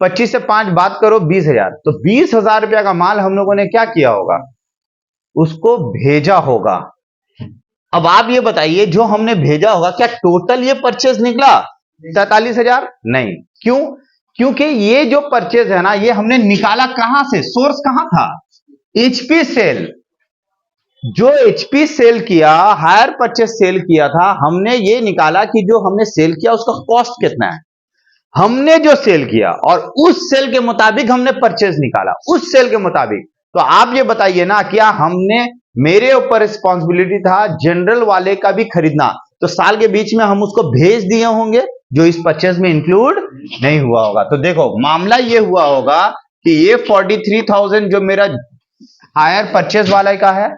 25 से 5 बात करो 20,000। तो 20,000 रुपया का माल हम लोगों ने क्या किया होगा, उसको भेजा होगा। अब आप ये बताइए जो हमने भेजा होगा क्या टोटल ये परचेज निकला 43,000? नहीं। क्यों? क्योंकि ये जो परचेज है ना, ये हमने निकाला कहां से, सोर्स कहां था, एचपी सेल। जो एचपी सेल किया, हायर परचेज सेल किया था, हमने ये निकाला कि जो हमने सेल किया उसका कॉस्ट कितना है, हमने जो सेल किया और उस सेल के मुताबिक हमने परचेज निकाला, उस सेल के मुताबिक। तो आप ये बताइए ना, क्या हमने, मेरे ऊपर रिस्पॉन्सिबिलिटी था जनरल वाले का भी खरीदना, तो साल के बीच में हम उसको भेज दिए होंगे जो इस परचेज में इंक्लूड नहीं हुआ होगा। तो देखो मामला ये हुआ होगा कि ये 43,000 जो मेरा हायर परचेज वाले का है,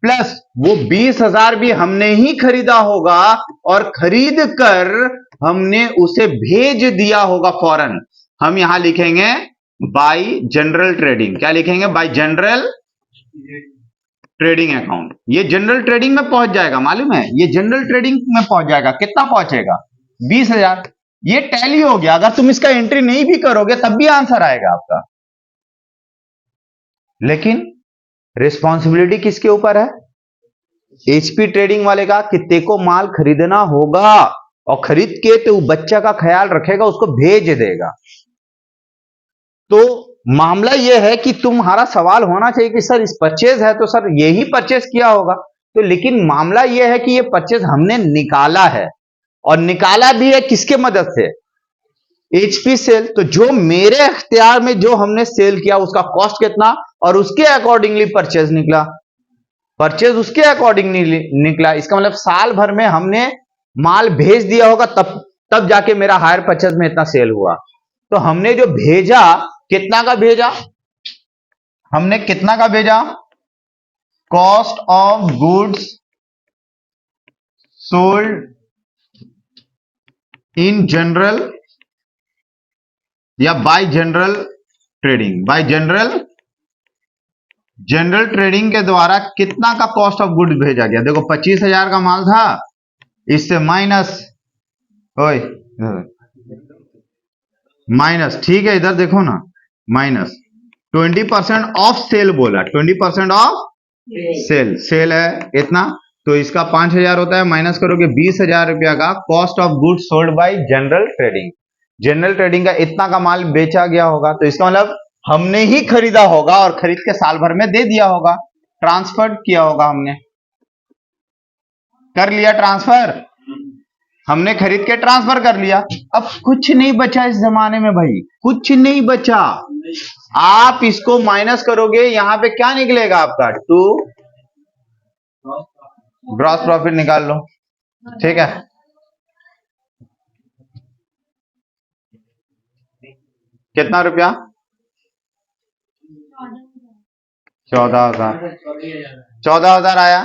प्लस वो 20,000 भी हमने ही खरीदा होगा और खरीद कर हमने उसे भेज दिया होगा फौरन। हम यहां लिखेंगे बाय जनरल ट्रेडिंग। क्या लिखेंगे, बाय जनरल ट्रेडिंग अकाउंट। ये जनरल ट्रेडिंग में पहुंच जाएगा, मालूम है, ये जनरल ट्रेडिंग में पहुंच जाएगा। कितना पहुंचेगा, 20,000। ये टैली हो गया। अगर तुम इसका एंट्री नहीं भी करोगे तब भी आंसर आएगा आपका। लेकिन रिस्पॉन्सिबिलिटी किसके ऊपर है, एचपी ट्रेडिंग वाले का, कि तेको माल खरीदना होगा और खरीद के तो बच्चा का ख्याल रखेगा, उसको भेज देगा। तो मामला यह है कि तुम्हारा सवाल होना चाहिए कि सर इस परचेज है तो सर यही परचेज किया होगा। तो लेकिन मामला यह है कि ये परचेज हमने निकाला है, और निकाला भी है किसके मदद से, एचपी सेल। तो जो मेरे अख्तियार में जो हमने सेल किया उसका कॉस्ट कितना, और उसके अकॉर्डिंगली परचेज निकला, परचेज उसके अकॉर्डिंग निकला। इसका मतलब साल भर में हमने माल भेज दिया होगा, तब जाके मेरा हायर परचेज में इतना सेल हुआ। तो हमने जो भेजा, कितना का भेजा, हमने कितना का भेजा, cost of goods sold in general या by general trading, by general trading के द्वारा कितना का कॉस्ट ऑफ गुड्स भेजा गया। देखो 25,000 का माल था, इससे माइनस, ओए माइनस, ठीक है इधर देखो ना, माइनस 20% ऑफ सेल बोला, 20% ऑफ सेल, सेल है इतना, तो इसका 5,000 होता है, माइनस करोगे 20,000 रुपया का cost of goods sold by general trading. General trading का इतना का माल बेचा गया होगा, तो इसका मतलब हमने ही खरीदा होगा और खरीद के साल भर में दे दिया होगा। ट्रांसफर किया होगा, हमने कर लिया ट्रांसफर, हमने खरीद के ट्रांसफर कर लिया। अब कुछ नहीं बचा इस जमाने में भाई, कुछ नहीं बचा। आप इसको माइनस करोगे, यहां पे क्या निकलेगा आपका 2 ग्रॉस प्रॉफिट निकाल लो, ठीक है। कितना रुपया? 14,000। 14,000 आया।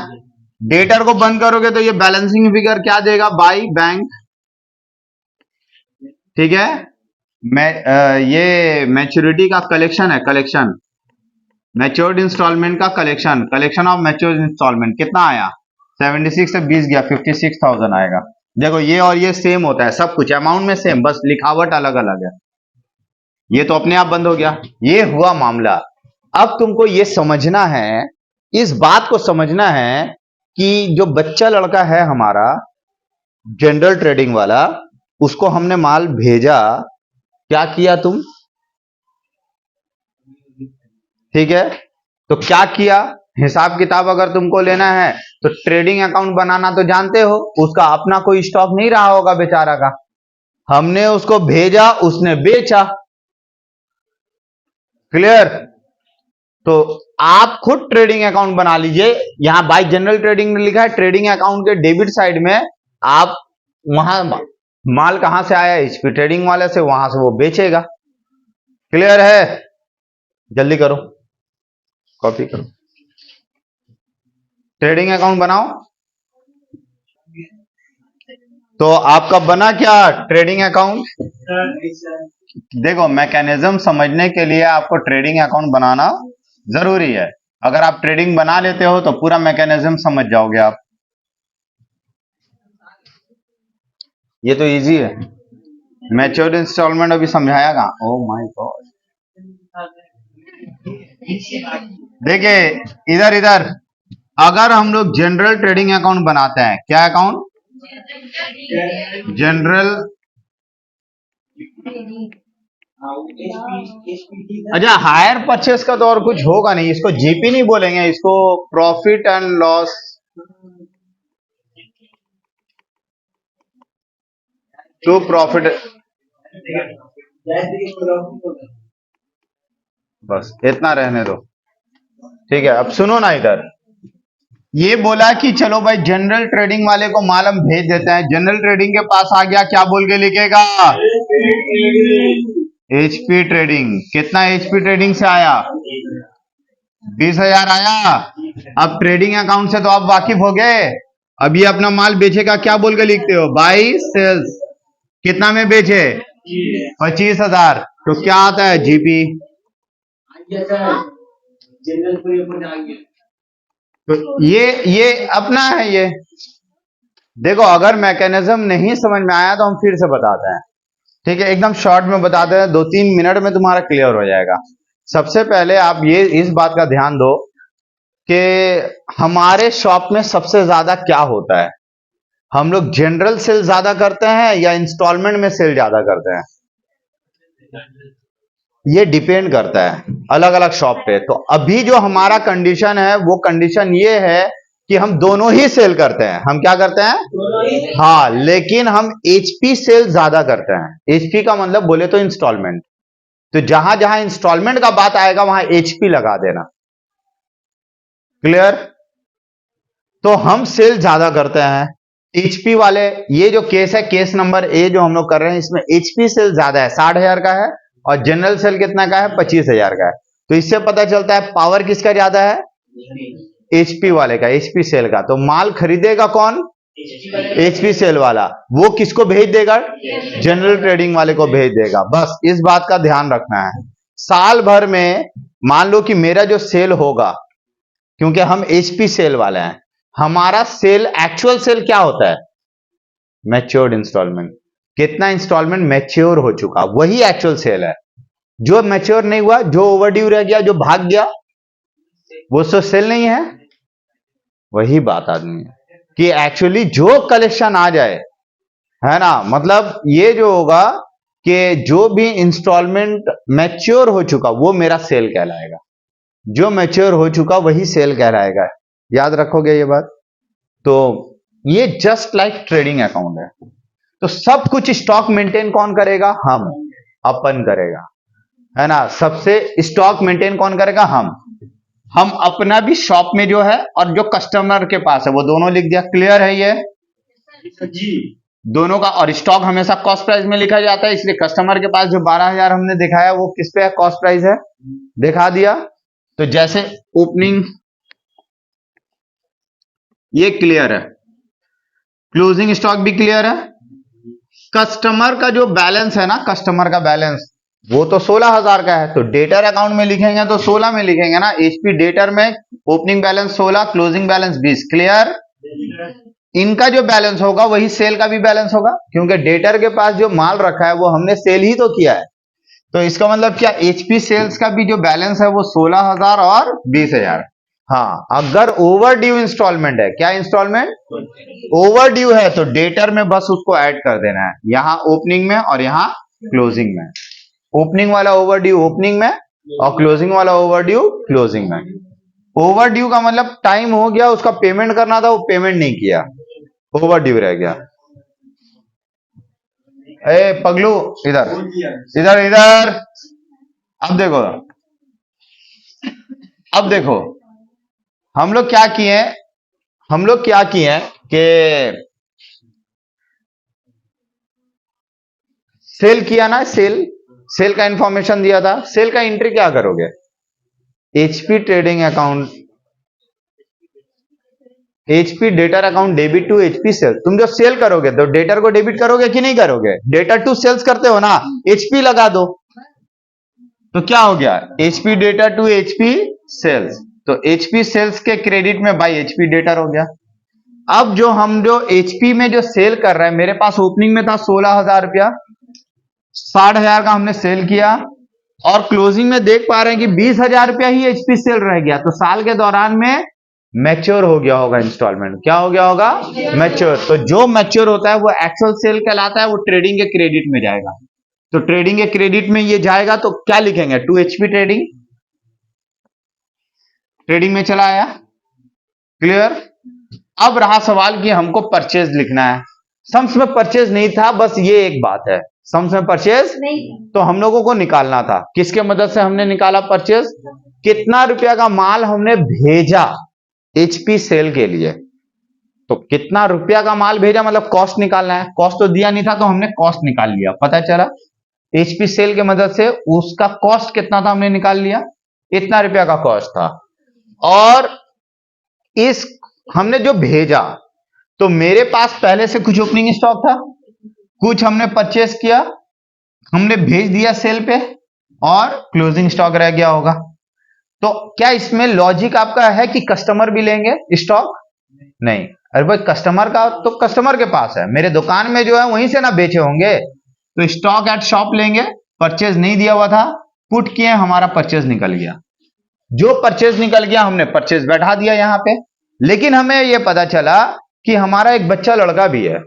डेटर को बंद करोगे तो ये बैलेंसिंग फिगर क्या देगा? बाई बैंक, ठीक है। ये मैच्योरिटी का कलेक्शन है, कलेक्शन मैच्योर्ड इंस्टॉलमेंट का collection, collection of matured instalment कितना आया? 76 से 20 गया, 56,000 आएगा। देखो ये और ये सेम होता है, सब कुछ अमाउंट में सेम, बस लिखावट अलग अलग है। ये तो अपने आप बंद हो गया। ये हुआ मामला। अब तुमको ये समझना है, इस बात को समझना है कि जो बच्चा लड़का है हमारा जनरल ट्रेडिंग वाला, उसको हमने माल भेजा, क्या किया तुम? ठीक है, तो क्या किया? हिसाब किताब अगर तुमको लेना है तो ट्रेडिंग अकाउंट बनाना तो जानते हो, उसका अपना कोई स्टॉक नहीं रहा होगा बेचारा का, हमने उसको भेजा, उसने बेचा। क्लियर? तो आप खुद ट्रेडिंग अकाउंट बना लीजिए। यहां बाय जनरल ट्रेडिंग में लिखा है, ट्रेडिंग अकाउंट के डेबिट साइड में आप वहां माल कहां से आया, एचपी ट्रेडिंग वाले से, वहां से वो बेचेगा। क्लियर है? जल्दी करो, कॉपी करो, ट्रेडिंग अकाउंट बनाओ। तो आपका बना क्या? Trading account. देखो मैकेनिज्म समझने के लिए आपको ट्रेडिंग अकाउंट बनाना जरूरी है। अगर आप ट्रेडिंग बना लेते हो तो पूरा मैकेनिज्म समझ जाओगे आप। ये तो इजी है। मैच्योर्ड इंस्टॉलमेंट अभी समझाएगा। ओ माय गॉड, देखिए इधर इधर, अगर हम लोग जनरल ट्रेडिंग अकाउंट बनाते हैं, क्या अकाउंट? जनरल। अच्छा, हायर परचेस का तो और कुछ होगा नहीं, इसको जीपी नहीं बोलेंगे, इसको profit and loss, to profit, बस इतना रहने दो, ठीक है। अब सुनो ना, इधर ये बोला कि चलो भाई जनरल ट्रेडिंग वाले को माल हम भेज देते हैं, जनरल ट्रेडिंग के पास आ गया, क्या बोल के लिखेगा? HP trading. कितना एचपी ट्रेडिंग से आया? 20,000 आया। अब ट्रेडिंग अकाउंट से तो आप वाकिफ हो गए, अब ये अपना माल बेचेगा, क्या बोल के लिखते हो? By sales. कितना में बेचे? 25,000। तो क्या आता है? जीपी। तो ये अपना है ये। देखो अगर मैकेनिज्म नहीं समझ में आया तो हम फिर से बताते हैं, ठीक है, एकदम शॉर्ट में बताते हैं, 2-3 मिनट में तुम्हारा क्लियर हो जाएगा। सबसे पहले आप ये इस बात का ध्यान दो कि हमारे शॉप में सबसे ज्यादा क्या होता है, हम लोग जनरल सेल ज्यादा करते हैं या इंस्टॉलमेंट में सेल ज्यादा करते हैं? ये डिपेंड करता है अलग अलग शॉप पे। तो अभी जो हमारा कंडीशन है वो कंडीशन ये है कि हम दोनों ही सेल करते हैं। हम क्या करते हैं? हाँ, लेकिन हम एचपी सेल ज्यादा करते हैं। एचपी का मतलब बोले तो इंस्टॉलमेंट, तो जहां जहां इंस्टॉलमेंट का बात आएगा वहां एचपी लगा देना। क्लियर? तो हम सेल ज्यादा करते हैं एचपी वाले। ये जो केस है, केस नंबर ए जो हम लोग कर रहे हैं, इसमें एचपी सेल ज्यादा है, 60,000 का है, और जनरल सेल कितना का है? 25,000 का है। तो इससे पता चलता है पावर किसका ज्यादा है? एचपी वाले का, एचपी सेल का। तो माल खरीदेगा कौन? एचपी सेल वाला। वो किसको भेज देगा? जनरल ट्रेडिंग वाले को भेज देगा। बस इस बात का ध्यान रखना है। साल भर में मान लो कि मेरा जो सेल होगा, क्योंकि हम एचपी सेल वाले हैं, हमारा सेल, एक्चुअल सेल क्या होता है? Matured instalment. कितना इंस्टॉलमेंट मैच्योर हो चुका, वही एक्चुअल सेल है। जो मैच्योर नहीं हुआ, जो ओवरड्यू रह गया, जो भाग गया, वो तो सेल नहीं है। वही बात आदमी है कि एक्चुअली जो कलेक्शन आ जाए, है ना, मतलब ये जो होगा कि जो भी इंस्टॉलमेंट मैच्योर हो चुका वो मेरा सेल कहलाएगा। जो मैच्योर हो चुका वही सेल कहलाएगा। याद रखोगे ये बात। तो ये जस्ट लाइक ट्रेडिंग अकाउंट है। तो सब कुछ स्टॉक मेंटेन कौन करेगा? हम, अपन करेगा, है ना। सबसे स्टॉक मेंटेन कौन करेगा? हम अपना भी शॉप में जो है और जो कस्टमर के पास है वो दोनों लिख दिया। क्लियर है ये जी? दोनों का। और स्टॉक हमेशा कॉस्ट प्राइस में लिखा जाता है, इसलिए कस्टमर के पास जो 12,000 हमने दिखाया वो किस पे है? कॉस्ट प्राइस है, दिखा दिया। तो जैसे ओपनिंग, ये क्लियर है। क्लोजिंग स्टॉक भी क्लियर है। कस्टमर का जो बैलेंस है ना, कस्टमर का बैलेंस वो तो 16,000 का है, तो डेटर अकाउंट में लिखेंगे तो 16 में लिखेंगे ना। एचपी डेटर में opening balance 16, closing balance 20। Clear? इनका जो बैलेंस होगा वही सेल का भी बैलेंस होगा, क्योंकि डेटर के पास जो माल रखा है वो हमने सेल ही तो किया है। तो इसका मतलब क्या? एचपी सेल्स का भी जो बैलेंस है वो 16,000 और 20,000। हाँ, अगर ओवर ड्यू इंस्टॉलमेंट है, क्या इंस्टॉलमेंट? ओवर ड्यू है, तो डेटर में बस उसको ऐड कर देना है, यहां ओपनिंग में और यहां क्लोजिंग में। ओपनिंग वाला ओवर ड्यू ओपनिंग में और क्लोजिंग वाला ओवर ड्यू क्लोजिंग में। ओवर ड्यू का मतलब टाइम हो गया, उसका पेमेंट करना था, वो पेमेंट नहीं किया, ओवर ड्यू रह गया। ए पगलू, इधर इधर इधर। अब देखो, अब देखो हम लोग क्या किए हैं, हम लोग क्या किए हैं कि सेल किया ना, सेल का इंफॉर्मेशन दिया था। सेल का एंट्री क्या करोगे? HP trading account, HP debtor account debit to HP sale. तुम जो सेल करोगे तो डेटर को डेबिट करोगे कि नहीं करोगे? डेटर टू सेल्स करते हो ना, एचपी लगा दो। तो क्या हो गया? HP debtor to HP sales. तो एचपी सेल्स के क्रेडिट में बाई एचपी डेटर हो गया। अब जो एचपी में जो सेल कर रहा है, मेरे पास ओपनिंग में था 16,000 रुपया, 60,000 का हमने सेल किया, और क्लोजिंग में देख पा रहे हैं कि 20,000 रुपया ही एचपी सेल रह गया। तो साल के दौरान में मैच्योर हो गया होगा इंस्टॉलमेंट। क्या हो गया होगा? मैच्योर। तो जो मैच्योर होता है वो एक्चुअल सेल कहलाता है, वो ट्रेडिंग के क्रेडिट में जाएगा। तो ट्रेडिंग के क्रेडिट में ये जाएगा, तो क्या लिखेंगे? टू एचपी ट्रेडिंग, ट्रेडिंग में चला आया। क्लियर? अब रहा सवाल कि हमको परचेज लिखना है। सम्स में परचेज नहीं था, बस ये एक बात है, सम्स में परचेज नहीं, तो हम लोगों को निकालना था। किसके मदद से हमने निकाला परचेज? कितना रुपया का माल हमने भेजा एचपी सेल के लिए। तो कितना रुपया का माल भेजा मतलब कॉस्ट निकालना है। कॉस्ट तो दिया नहीं था, तो हमने कॉस्ट निकाल लिया। पता चला एचपी सेल के मदद से उसका कॉस्ट कितना था हमने निकाल लिया, इतना रुपया का कॉस्ट था। और इस हमने जो भेजा, तो मेरे पास पहले से कुछ ओपनिंग स्टॉक था, कुछ हमने परचेस किया, हमने भेज दिया सेल पे, और क्लोजिंग स्टॉक रह गया होगा। तो क्या इसमें लॉजिक आपका है कि कस्टमर भी लेंगे स्टॉक? नहीं। अरे भाई, कस्टमर का तो कस्टमर के पास है, मेरे दुकान में जो है वहीं से ना बेचे होंगे। तो स्टॉक एट शॉप लेंगे। परचेज नहीं दिया हुआ था, पुट किए, हमारा परचेज निकल गया। जो परचेज निकल गया हमने परचेज बैठा दिया यहां पे। लेकिन हमें यह पता चला कि हमारा एक बच्चा लड़का भी है,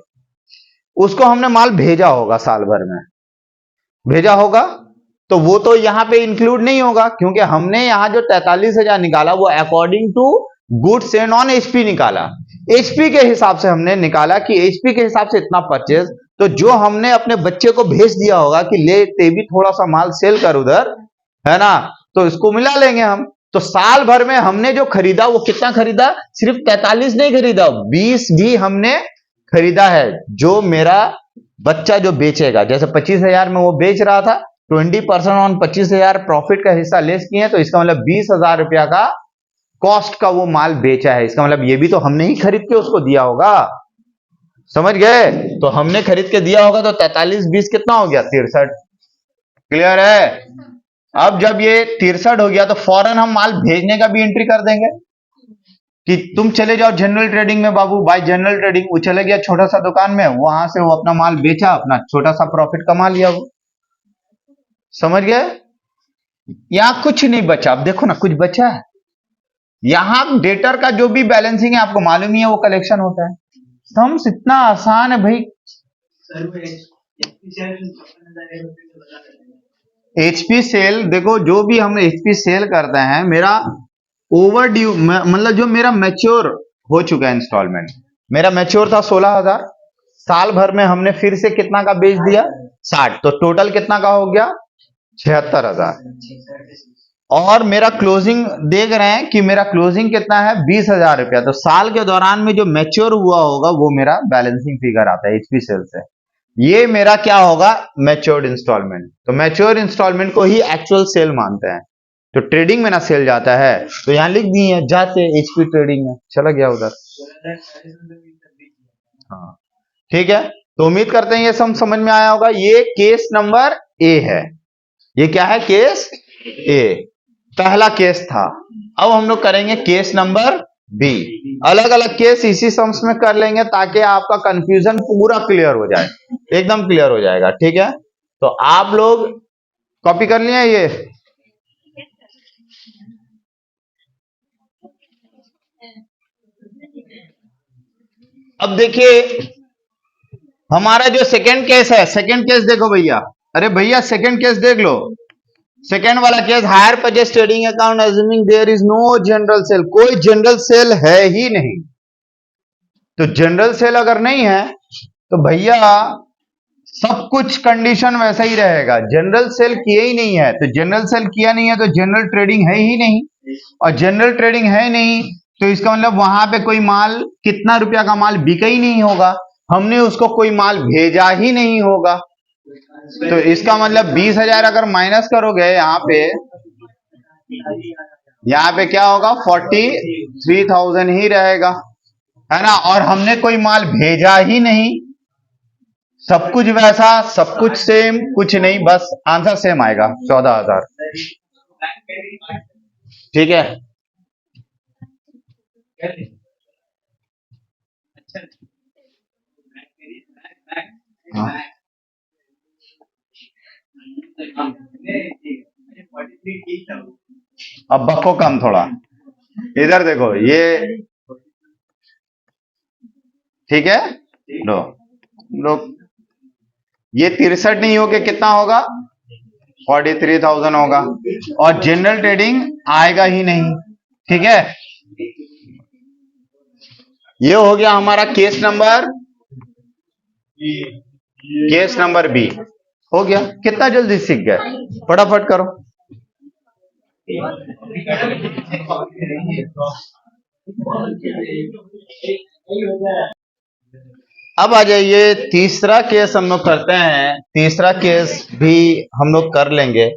उसको हमने माल भेजा होगा, साल भर में भेजा होगा, तो वो तो यहां पे इंक्लूड नहीं होगा, क्योंकि हमने यहां जो 43,000 निकाला वो according to goods and on HP निकाला। एचपी के हिसाब से हमने निकाला कि एचपी के हिसाब से इतना परचेज। तो जो हमने अपने बच्चे को भेज दिया होगा कि ले ते भी थोड़ा सा माल सेल कर उधर, है ना, तो इसको मिला लेंगे हम। तो साल भर में हमने जो खरीदा वो कितना खरीदा? सिर्फ 43 नहीं खरीदा, 20 भी हमने खरीदा है। जो मेरा बच्चा जो बेचेगा, जैसे 25,000 में वो बेच रहा था, 20% ऑन 25,000 प्रॉफिट का हिस्सा लेस किए, तो इसका मतलब 20,000 रुपया का कॉस्ट का वो माल बेचा है। इसका मतलब ये भी तो हमने ही खरीद के उसको दिया होगा। समझ गए? तो हमने खरीद के दिया होगा, तो 43 20 कितना हो गया? 63। क्लियर है? अब जब ये 63 हो गया, तो फौरन हम माल भेजने का भी एंट्री कर देंगे कि तुम चले जाओ जनरल ट्रेडिंग में बाबू, बाय जनरल ट्रेडिंग। वो चले गया छोटा सा दुकान में, वहां से वो अपना माल बेचा, अपना छोटा सा प्रॉफिट कमा लिया वो। समझ गए? यहां कुछ नहीं बचा। अब देखो ना, कुछ बचा है यहां। डेटर का जो भी बैलेंसिंग है आपको मालूम ही है, वो कलेक्शन होता है। सम्स इतना आसान है भाई। एचपी सेल, देखो जो भी हम एचपी सेल करते हैं, मेरा ओवर ड्यू मतलब जो मेरा मैच्योर हो चुका है इंस्टॉलमेंट, मेरा मैच्योर था 16,000, साल भर में हमने फिर से कितना का बेच दिया 60, तो टोटल कितना का हो गया 76,000। और मेरा क्लोजिंग देख रहे हैं कि मेरा क्लोजिंग कितना है 20,000 रुपया, तो साल के दौरान में जो मैच्योर हुआ होगा वो मेरा बैलेंसिंग फिगर आता है एचपी सेल से। ये मेरा क्या होगा मैच्योर्ड इंस्टॉलमेंट, तो मैच्योर इंस्टॉलमेंट को ही एक्चुअल सेल मानते हैं। तो ट्रेडिंग में ना सेल जाता है, तो यहां लिख दिए जाते एचपी ट्रेडिंग में चला गया उधर। हाँ ठीक है, तो उम्मीद करते हैं ये सब समझ में आया होगा। ये केस नंबर ए है, ये क्या है केस ए, पहला केस था। अब हम लोग करेंगे केस नंबर बी। अलग अलग केस इसी सम्स में कर लेंगे ताकि आपका कंफ्यूजन पूरा क्लियर हो जाए, एकदम क्लियर हो जाएगा। ठीक है, तो आप लोग कॉपी कर लिए ये। अब देखिए हमारा जो सेकंड केस है, सेकंड केस देखो भैया, अरे भैया सेकंड केस देख लो। सेकंड वाला case, hire purchase trading account assuming there is no general sale, कोई जनरल सेल है ही नहीं। तो जनरल सेल अगर नहीं है तो भैया सब कुछ कंडीशन वैसा ही रहेगा। जनरल सेल किए ही नहीं है, तो जनरल सेल किया नहीं है तो जनरल ट्रेडिंग है ही नहीं, और जनरल ट्रेडिंग है नहीं तो इसका मतलब वहां पे कोई माल, कितना रुपया का माल बिका ही नहीं होगा, हमने उसको कोई माल भेजा ही नहीं होगा। तो इसका मतलब 20,000 अगर माइनस करोगे यहाँ पे क्या होगा 43,000 ही रहेगा, है ना। और हमने कोई माल भेजा ही नहीं, सब कुछ वैसा, सब कुछ सेम, कुछ नहीं, बस आंसर सेम आएगा 14,000। ठीक है, हाँ। अब बको कम थोड़ा, इधर देखो ये, ठीक है लो लो, ये 63 नहीं होके कितना होगा 43,000 होगा, और जनरल ट्रेडिंग आएगा ही नहीं। ठीक है, ये हो गया हमारा केस नंबर बी हो गया। कितना जल्दी सीख गए, फटाफट करो। अब आ जाइए तीसरा केस हम लोग करते हैं, तीसरा केस भी हम लोग कर लेंगे।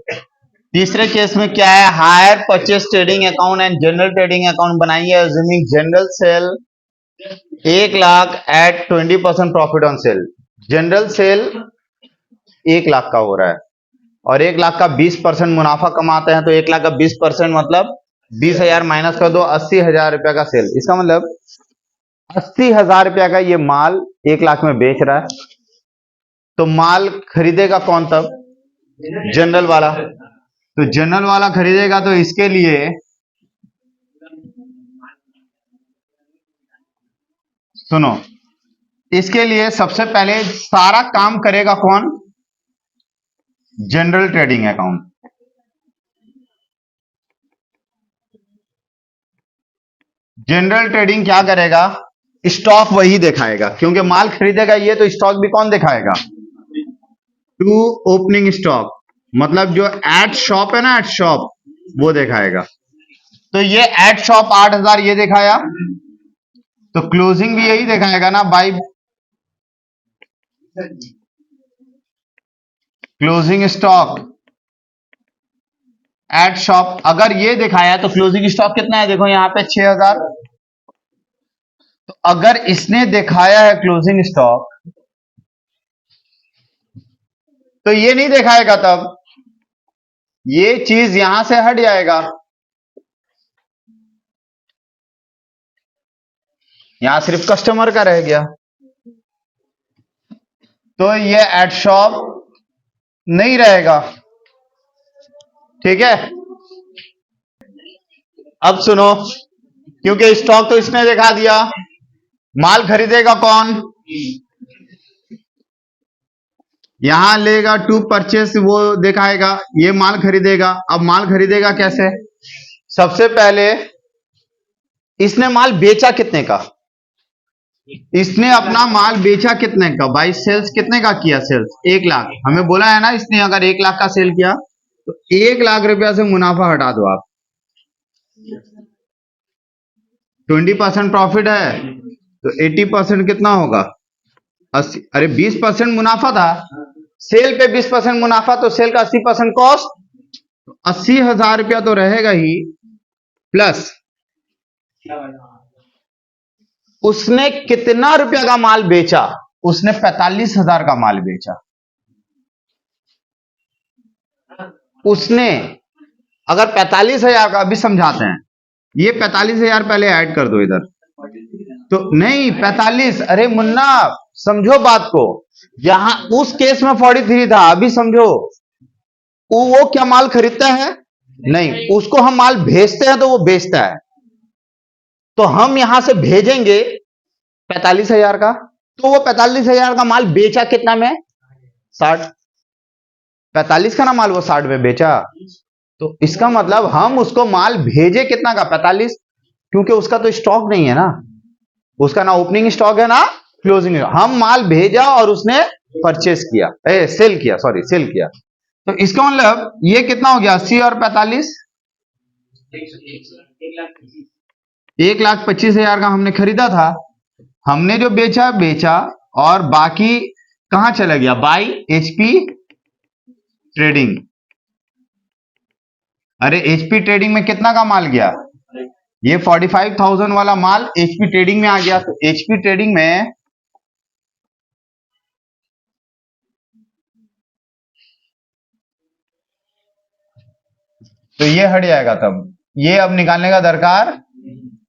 तीसरे केस में क्या है, hire purchase trading account and general trading account बनाइए assuming general sale 1,00,000 at 20% profit on sale. General sale 1,00,000 का हो रहा है और 1,00,000 का 20% मुनाफा कमाते हैं, तो 1,00,000 का 20% मतलब 20,000 माइनस कर दो, 80,000 रुपया का सेल। इसका मतलब 80,000 रुपया का ये माल 1,00,000 में बेच रहा है, तो माल खरीदेगा कौन तब, जनरल वाला। तो जनरल वाला खरीदेगा, तो इसके लिए सुनो, इसके लिए सबसे पहले सारा काम करेगा कौन, general trading account. General trading क्या करेगा, स्टॉक वही दिखाएगा, क्योंकि माल खरीदेगा ये, तो स्टॉक भी कौन दिखाएगा, टू ओपनिंग स्टॉक, मतलब जो एट शॉप है ना, एट शॉप वो दिखाएगा। तो ये एट शॉप 8,000 ये दिखाया, तो क्लोजिंग भी यही दिखाएगा ना, by closing stock at shop. अगर ये दिखाया तो क्लोजिंग स्टॉक कितना है, देखो यहां पे 6,000। तो अगर इसने दिखाया है क्लोजिंग स्टॉक, तो ये नहीं दिखाएगा, तब ये चीज यहां से हट जाएगा, यहां सिर्फ कस्टमर का रह गया, तो ये एट शॉप नहीं रहेगा। ठीक है, अब सुनो, क्योंकि स्टॉक तो इसने दिखा दिया, माल खरीदेगा कौन, यहां लेगा टू परचेस, वो दिखाएगा ये माल खरीदेगा। अब माल खरीदेगा कैसे? सबसे पहले इसने माल बेचा कितने का, इसने अपना माल बेचा कितने का भाई, सेल्स कितने का किया, सेल्स 1 लाख। हमें बोला है ना इसने अगर 1 लाख का सेल किया तो 1 लाख रुपया से मुनाफा हटा दो आप, 20% प्रॉफिट है तो 80% कितना होगा, 80। अरे 20% मुनाफा था, सेल पे 20% मुनाफा तो सेल का 80% कॉस्ट, 80,000 रुपया तो रहेगा ही, प्लस उसने कितना रुपया का माल बेचा, उसने 45,000 का माल बेचा। उसने अगर 45,000 का, अभी समझाते हैं, ये 45,000 पहले ऐड कर दो इधर, तो नहीं 45, अरे मुन्ना समझो बात को, यहां उस केस में 43 था, अभी समझो, वो क्या माल खरीदता है, नहीं, उसको हम माल भेजते हैं तो वो बेचता है, तो हम यहां से भेजेंगे 45,000 का, तो वो 45,000 का माल बेचा कितना में, 60। 45 का ना माल वो 60 में बेचा, तो इसका मतलब हम उसको माल भेजे कितना का, 45, क्योंकि उसका तो स्टॉक नहीं है ना, उसका ना ओपनिंग स्टॉक है ना क्लोजिंग। हम माल भेजा और उसने परचेस किया, सेल किया, सॉरी सेल किया, तो इसका मतलब ये कितना हो गया, 80 और 45, 1,25,000 का हमने खरीदा था, हमने जो बेचा बेचा, और बाकी कहां चला गया, बाई एचपी ट्रेडिंग। अरे एचपी ट्रेडिंग में कितना का माल गया, ये 45,000 वाला माल एचपी ट्रेडिंग में आ गया, तो एचपी ट्रेडिंग में तो ये हट जाएगा, तब ये अब निकालने का दरकार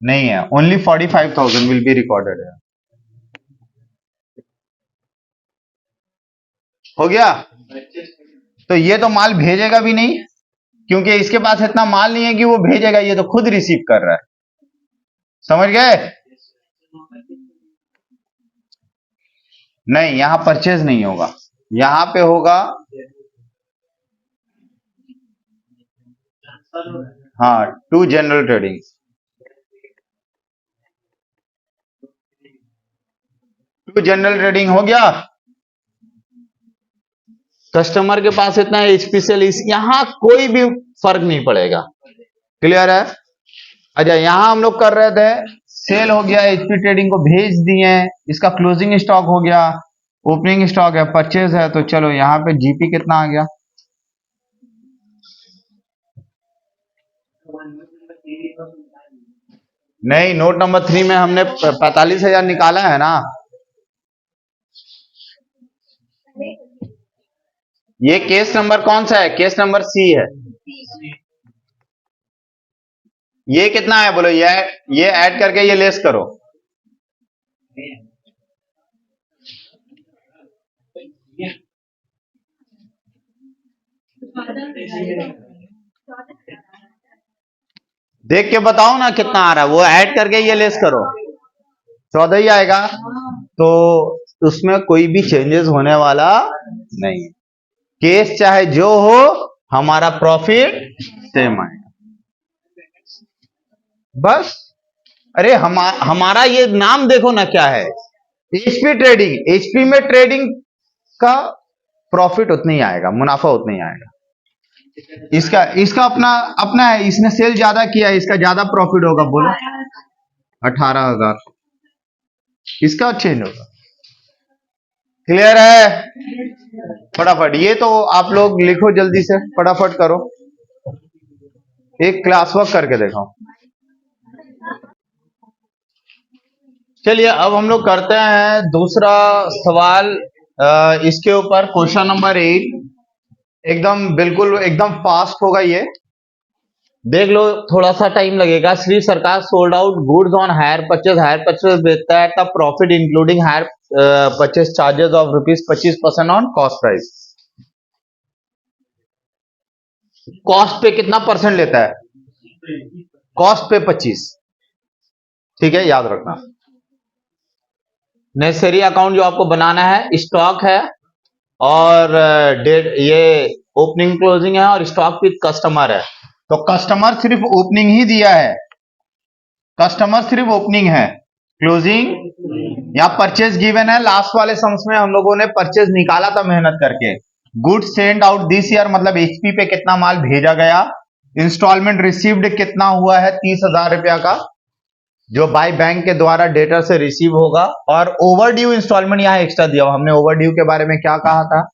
नहीं है, ओनली 45,000 विल बी रिकॉर्डेड है। हो गया, तो ये तो माल भेजेगा भी नहीं, क्योंकि इसके पास इतना माल नहीं है कि वो भेजेगा, ये तो खुद रिसीव कर रहा है, समझ गए? नहीं, यहां परचेज नहीं होगा, यहां पे होगा, हाँ, to general trading, to general trading हो गया। कस्टमर के पास इतना एचपीसीएल, यहां कोई भी फर्क नहीं पड़ेगा, क्लियर है? अच्छा, यहां हम लोग कर रहे थे, सेल हो गया, एचपी ट्रेडिंग को भेज दिए, इसका क्लोजिंग स्टॉक हो गया, ओपनिंग स्टॉक है, परचेज है, तो चलो यहां पे जीपी कितना आ गया, नहीं, नोट नंबर 3 में हमने 45,000 निकाला है ना, ये केस नंबर कौन सा है, केस नंबर सी है, ये कितना है बोलो, ये ऐड करके ये लेस करो, देख के बताओ ना कितना आ रहा है, वो ऐड करके ये लेस करो, 14 ही आएगा, तो उसमें कोई भी चेंजेस होने वाला नहीं, केस चाहे जो हो, हमारा प्रॉफिट सेम आएगा, बस। अरे हमारा ये नाम देखो ना क्या है, एचपी ट्रेडिंग, एचपी में ट्रेडिंग का प्रॉफिट उतना ही आएगा, मुनाफा उतना ही आएगा, इसका इसका अपना अपना है, इसने सेल ज्यादा किया है, इसका ज्यादा प्रॉफिट होगा, बोलो 18,000, इसका चेंज होगा, क्लियर है? फटाफट ये तो आप लोग लिखो, जल्दी से फटाफट करो, एक क्लास वर्क करके देखो। चलिए अब हम लोग करते हैं दूसरा सवाल, इसके ऊपर क्वेश्चन नंबर 8, एकदम बिल्कुल एकदम फास्ट होगा ये, देख लो, थोड़ा सा टाइम लगेगा। श्री सरकार sold out goods on hire purchase बेचता है, तब profit including hire purchase charges of ₹25% on cost price, cost पे कितना परसेंट लेता है, कॉस्ट पे 25, ठीक है, याद रखना। नेसेसरी अकाउंट जो आपको बनाना है, स्टॉक है, और डेट ये ओपनिंग क्लोजिंग है और स्टॉक विथ कस्टमर है। तो कस्टमर सिर्फ ओपनिंग ही दिया है, कस्टमर सिर्फ ओपनिंग है, क्लोजिंग या परचेज गिवन है। लास्ट वाले सम्स में हम लोगों ने परचेज निकाला था मेहनत करके। Good send out this year मतलब एचपी पे कितना माल भेजा गया। इंस्टॉलमेंट रिसीव्ड कितना हुआ है 30,000 रुपया का, जो बाय बैंक के द्वारा डेटर से रिसीव होगा। और ओवर ड्यू इंस्टॉलमेंट यहाँ एक्स्ट्रा दिया हुआ। हमने ओवर ड्यू के बारे में क्या कहा था,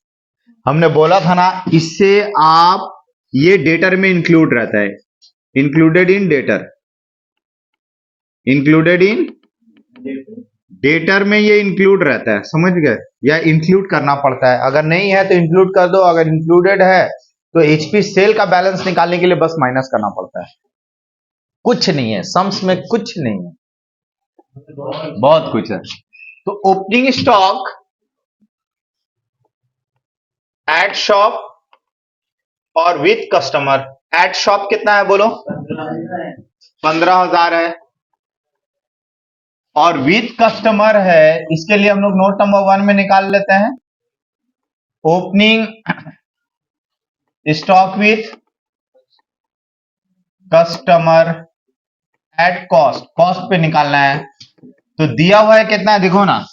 हमने बोला था ना, इससे आप ये डेटर में इंक्लूड रहता है, included in debtor, included in debtor में ये इंक्लूड रहता है, समझ गए, या इंक्लूड करना पड़ता है। अगर नहीं है तो इंक्लूड कर दो, अगर इंक्लूडेड है तो एचपी सेल का बैलेंस निकालने के लिए बस माइनस करना पड़ता है। कुछ नहीं है, सम्स में कुछ नहीं है, बहुत कुछ है। तो ओपनिंग स्टॉक एट शॉप और विथ कस्टमर। एट शॉप कितना है बोलो, 15,000 है, और विथ कस्टमर है, इसके लिए हम लोग नोट नंबर 1 में निकाल लेते हैं। Opening stock with customer at cost, cost पे निकालना है। तो दिया हुआ है कितना है देखो ना,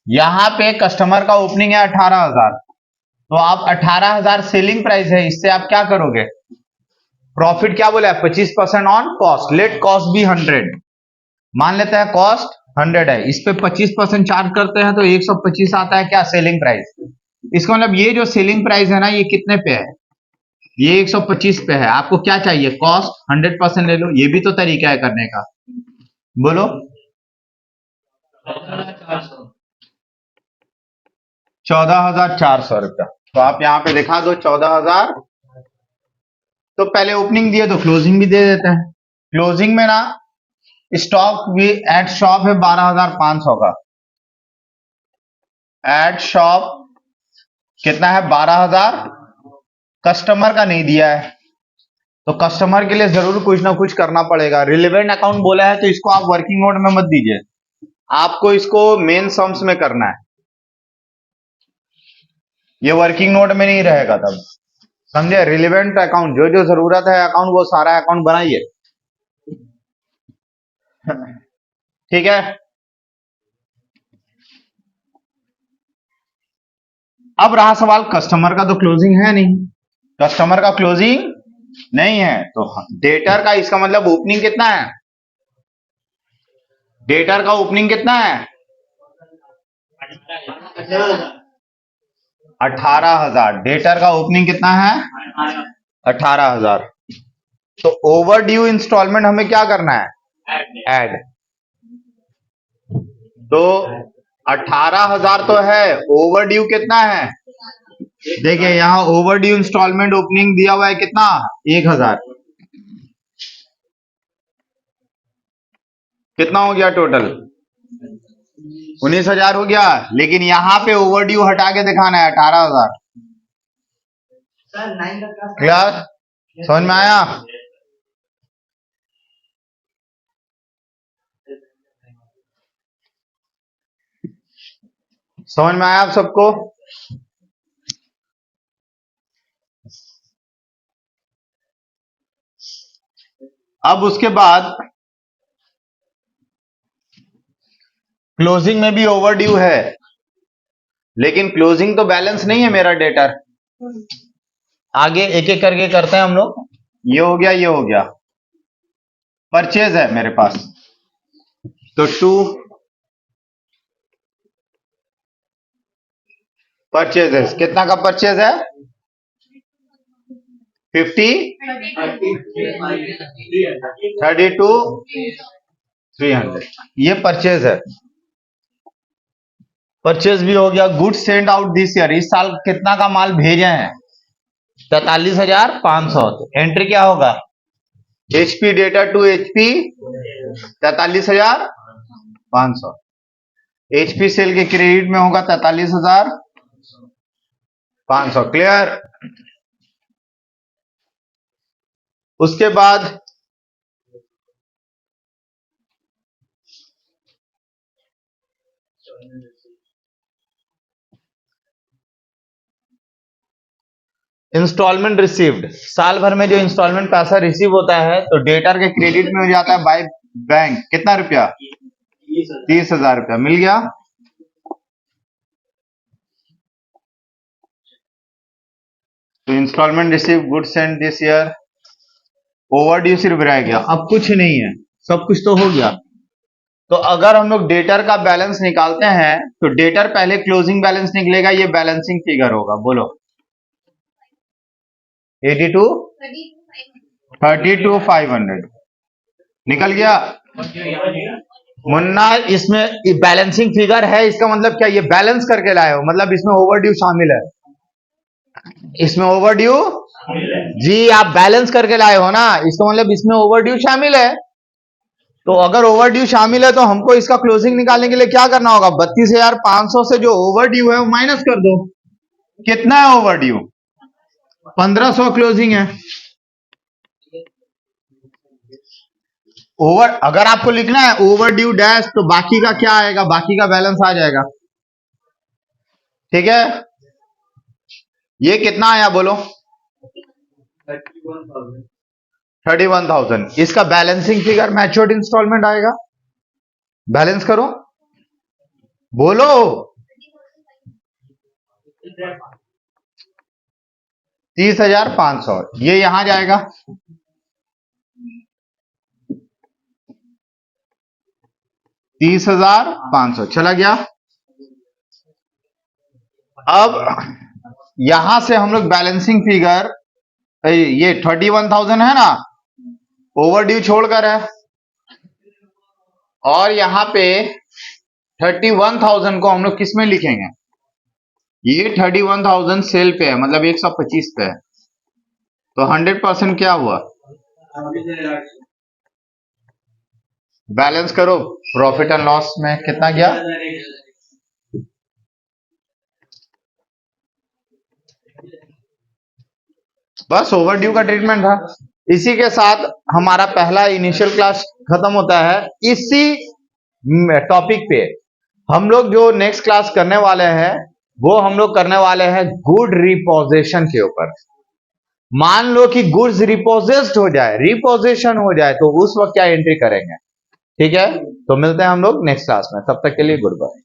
यहां पे कस्टमर का ओपनिंग है 18,000, तो आप 18,000 सेलिंग प्राइस है, इससे आप क्या करोगे, प्रॉफिट क्या बोला है 25% ऑन कॉस्ट। लेट कॉस्ट भी 100, मान लेते हैं कॉस्ट 100 है, इस पे 25% चार्ज करते हैं तो 125 आता है क्या, सेलिंग प्राइस। इसका मतलब ये जो सेलिंग प्राइस है ना, ये कितने पे है, ये 125 पे है। आपको क्या चाहिए, कॉस्ट 100% ले लो, ये भी तो तरीका है करने का, बोलो। 14,400 रुपया, तो आप यहां पे दिखा दो 14,000। तो पहले ओपनिंग दिए तो क्लोजिंग भी दे देते हैं। क्लोजिंग में ना स्टॉक भी एट शॉप है 12,500 का, एट शॉप कितना है 12,000, कस्टमर का नहीं दिया है, तो कस्टमर के लिए जरूर कुछ ना कुछ करना पड़ेगा। रिलेवेंट अकाउंट बोला है तो इसको आप वर्किंग नोट में मत दीजिए, आपको इसको मेन सम्स में करना है, ये वर्किंग नोट में नहीं रहेगा तब, समझे। रिलेवेंट अकाउंट जो जो जरूरत है अकाउंट, वो सारा अकाउंट बनाइए, ठीक है। अब रहा सवाल, कस्टमर का तो क्लोजिंग है नहीं, कस्टमर का क्लोजिंग नहीं है, तो डेटर का, इसका मतलब ओपनिंग कितना है, डेटर का ओपनिंग कितना है 18,000, डेटर का ओपनिंग कितना है 18,000। तो ओवर ड्यू इंस्टॉलमेंट हमें क्या करना है, ऐड। तो 18,000 तो है, ओवर ड्यू कितना है, देखिए यहां ओवर ड्यू इंस्टॉलमेंट ओपनिंग दिया हुआ है कितना, 1,000, कितना हो गया टोटल, 19,000 हो गया। लेकिन यहां पे ओवर ड्यू हटा के दिखाना है 18,000, क्लियर, समझ में आया। समझ में आया आप सबको। अब उसके बाद क्लोजिंग में भी ओवर ड्यू है, लेकिन क्लोजिंग तो बैलेंस नहीं है मेरा डेटर। आगे एक एक करके करते हैं हम लोग, ये हो गया, ये हो गया, परचेज है मेरे पास, तो 2 परचेज है, कितना का परचेज है 50, 32, 300, ये परचेज है, परचेज भी हो गया। Good send out this year, इस साल कितना का माल भेजे हैं 43,500, तो एंट्री क्या होगा, HP debtor to HP 43,500, HP sale के क्रेडिट में होगा 43,500, क्लियर। उसके बाद इंस्टॉलमेंट रिसीव्ड, साल भर में जो इंस्टॉलमेंट पैसा रिसीव होता है तो डेटर के क्रेडिट में हो जाता है बाय बैंक। कितना रुपया? 30,000 रुपया मिल गया। तो instalment receive good sent this year, over due सिर्फ रह गया, अब कुछ नहीं है, सब कुछ तो हो गया। तो अगर हम लोग डेटर का बैलेंस निकालते हैं तो डेटर पहले क्लोजिंग बैलेंस निकलेगा, ये बैलेंसिंग फिगर होगा। बोलो 82 32,500 निकल गया। मुन्ना इसमें बैलेंसिंग फिगर है, इसका मतलब क्या? ये बैलेंस करके लाए हो, मतलब इसमें ओवरड्यू शामिल है। इसमें ओवरड्यू जी आप बैलेंस करके लाए हो ना, इसका मतलब इसमें ओवरड्यू शामिल है। तो अगर ओवरड्यू शामिल है तो हमको इसका क्लोजिंग निकालने के लिए क्या करना होगा? 32,500 से जो ओवरड्यू है वो माइनस कर दो। कितना है ओवरड्यू? 1,500 क्लोजिंग है। ओवर अगर आपको लिखना है ओवरड्यू डैश तो बाकी का क्या आएगा? बाकी का बैलेंस आ जाएगा। ठीक है, ये कितना आया बोलो? 31,000। इसका बैलेंसिंग फिगर मैच्योर्ड इंस्टॉलमेंट आएगा। बैलेंस करो, बोलो। 30,500 ये यहां जाएगा। 30,500 चला गया। अब यहां से हम लोग बैलेंसिंग फिगर, ये 31,000 है ना, ओवरड्यू छोड़कर है, और यहां पे 31,000 को हम लोग किस में लिखेंगे? ये 31,000 सेल पे है, मतलब 125 पे है, तो 100% क्या हुआ? बैलेंस करो, प्रॉफिट एंड लॉस में कितना गया? बस ओवरड्यू का ट्रीटमेंट था। इसी के साथ हमारा पहला इनिशियल क्लास खत्म होता है। इसी टॉपिक पे हम लोग जो नेक्स्ट क्लास करने वाले हैं वो हम लोग करने वाले हैं गुड रिपोजिशन के ऊपर। मान लो कि गुड्स रिपोजेस्ड हो जाए, रिपोजिशन हो जाए, तो उस वक्त क्या एंट्री करेंगे? ठीक है, तो मिलते हैं हम लोग नेक्स्ट क्लास में, तब तक के लिए गुड बाय।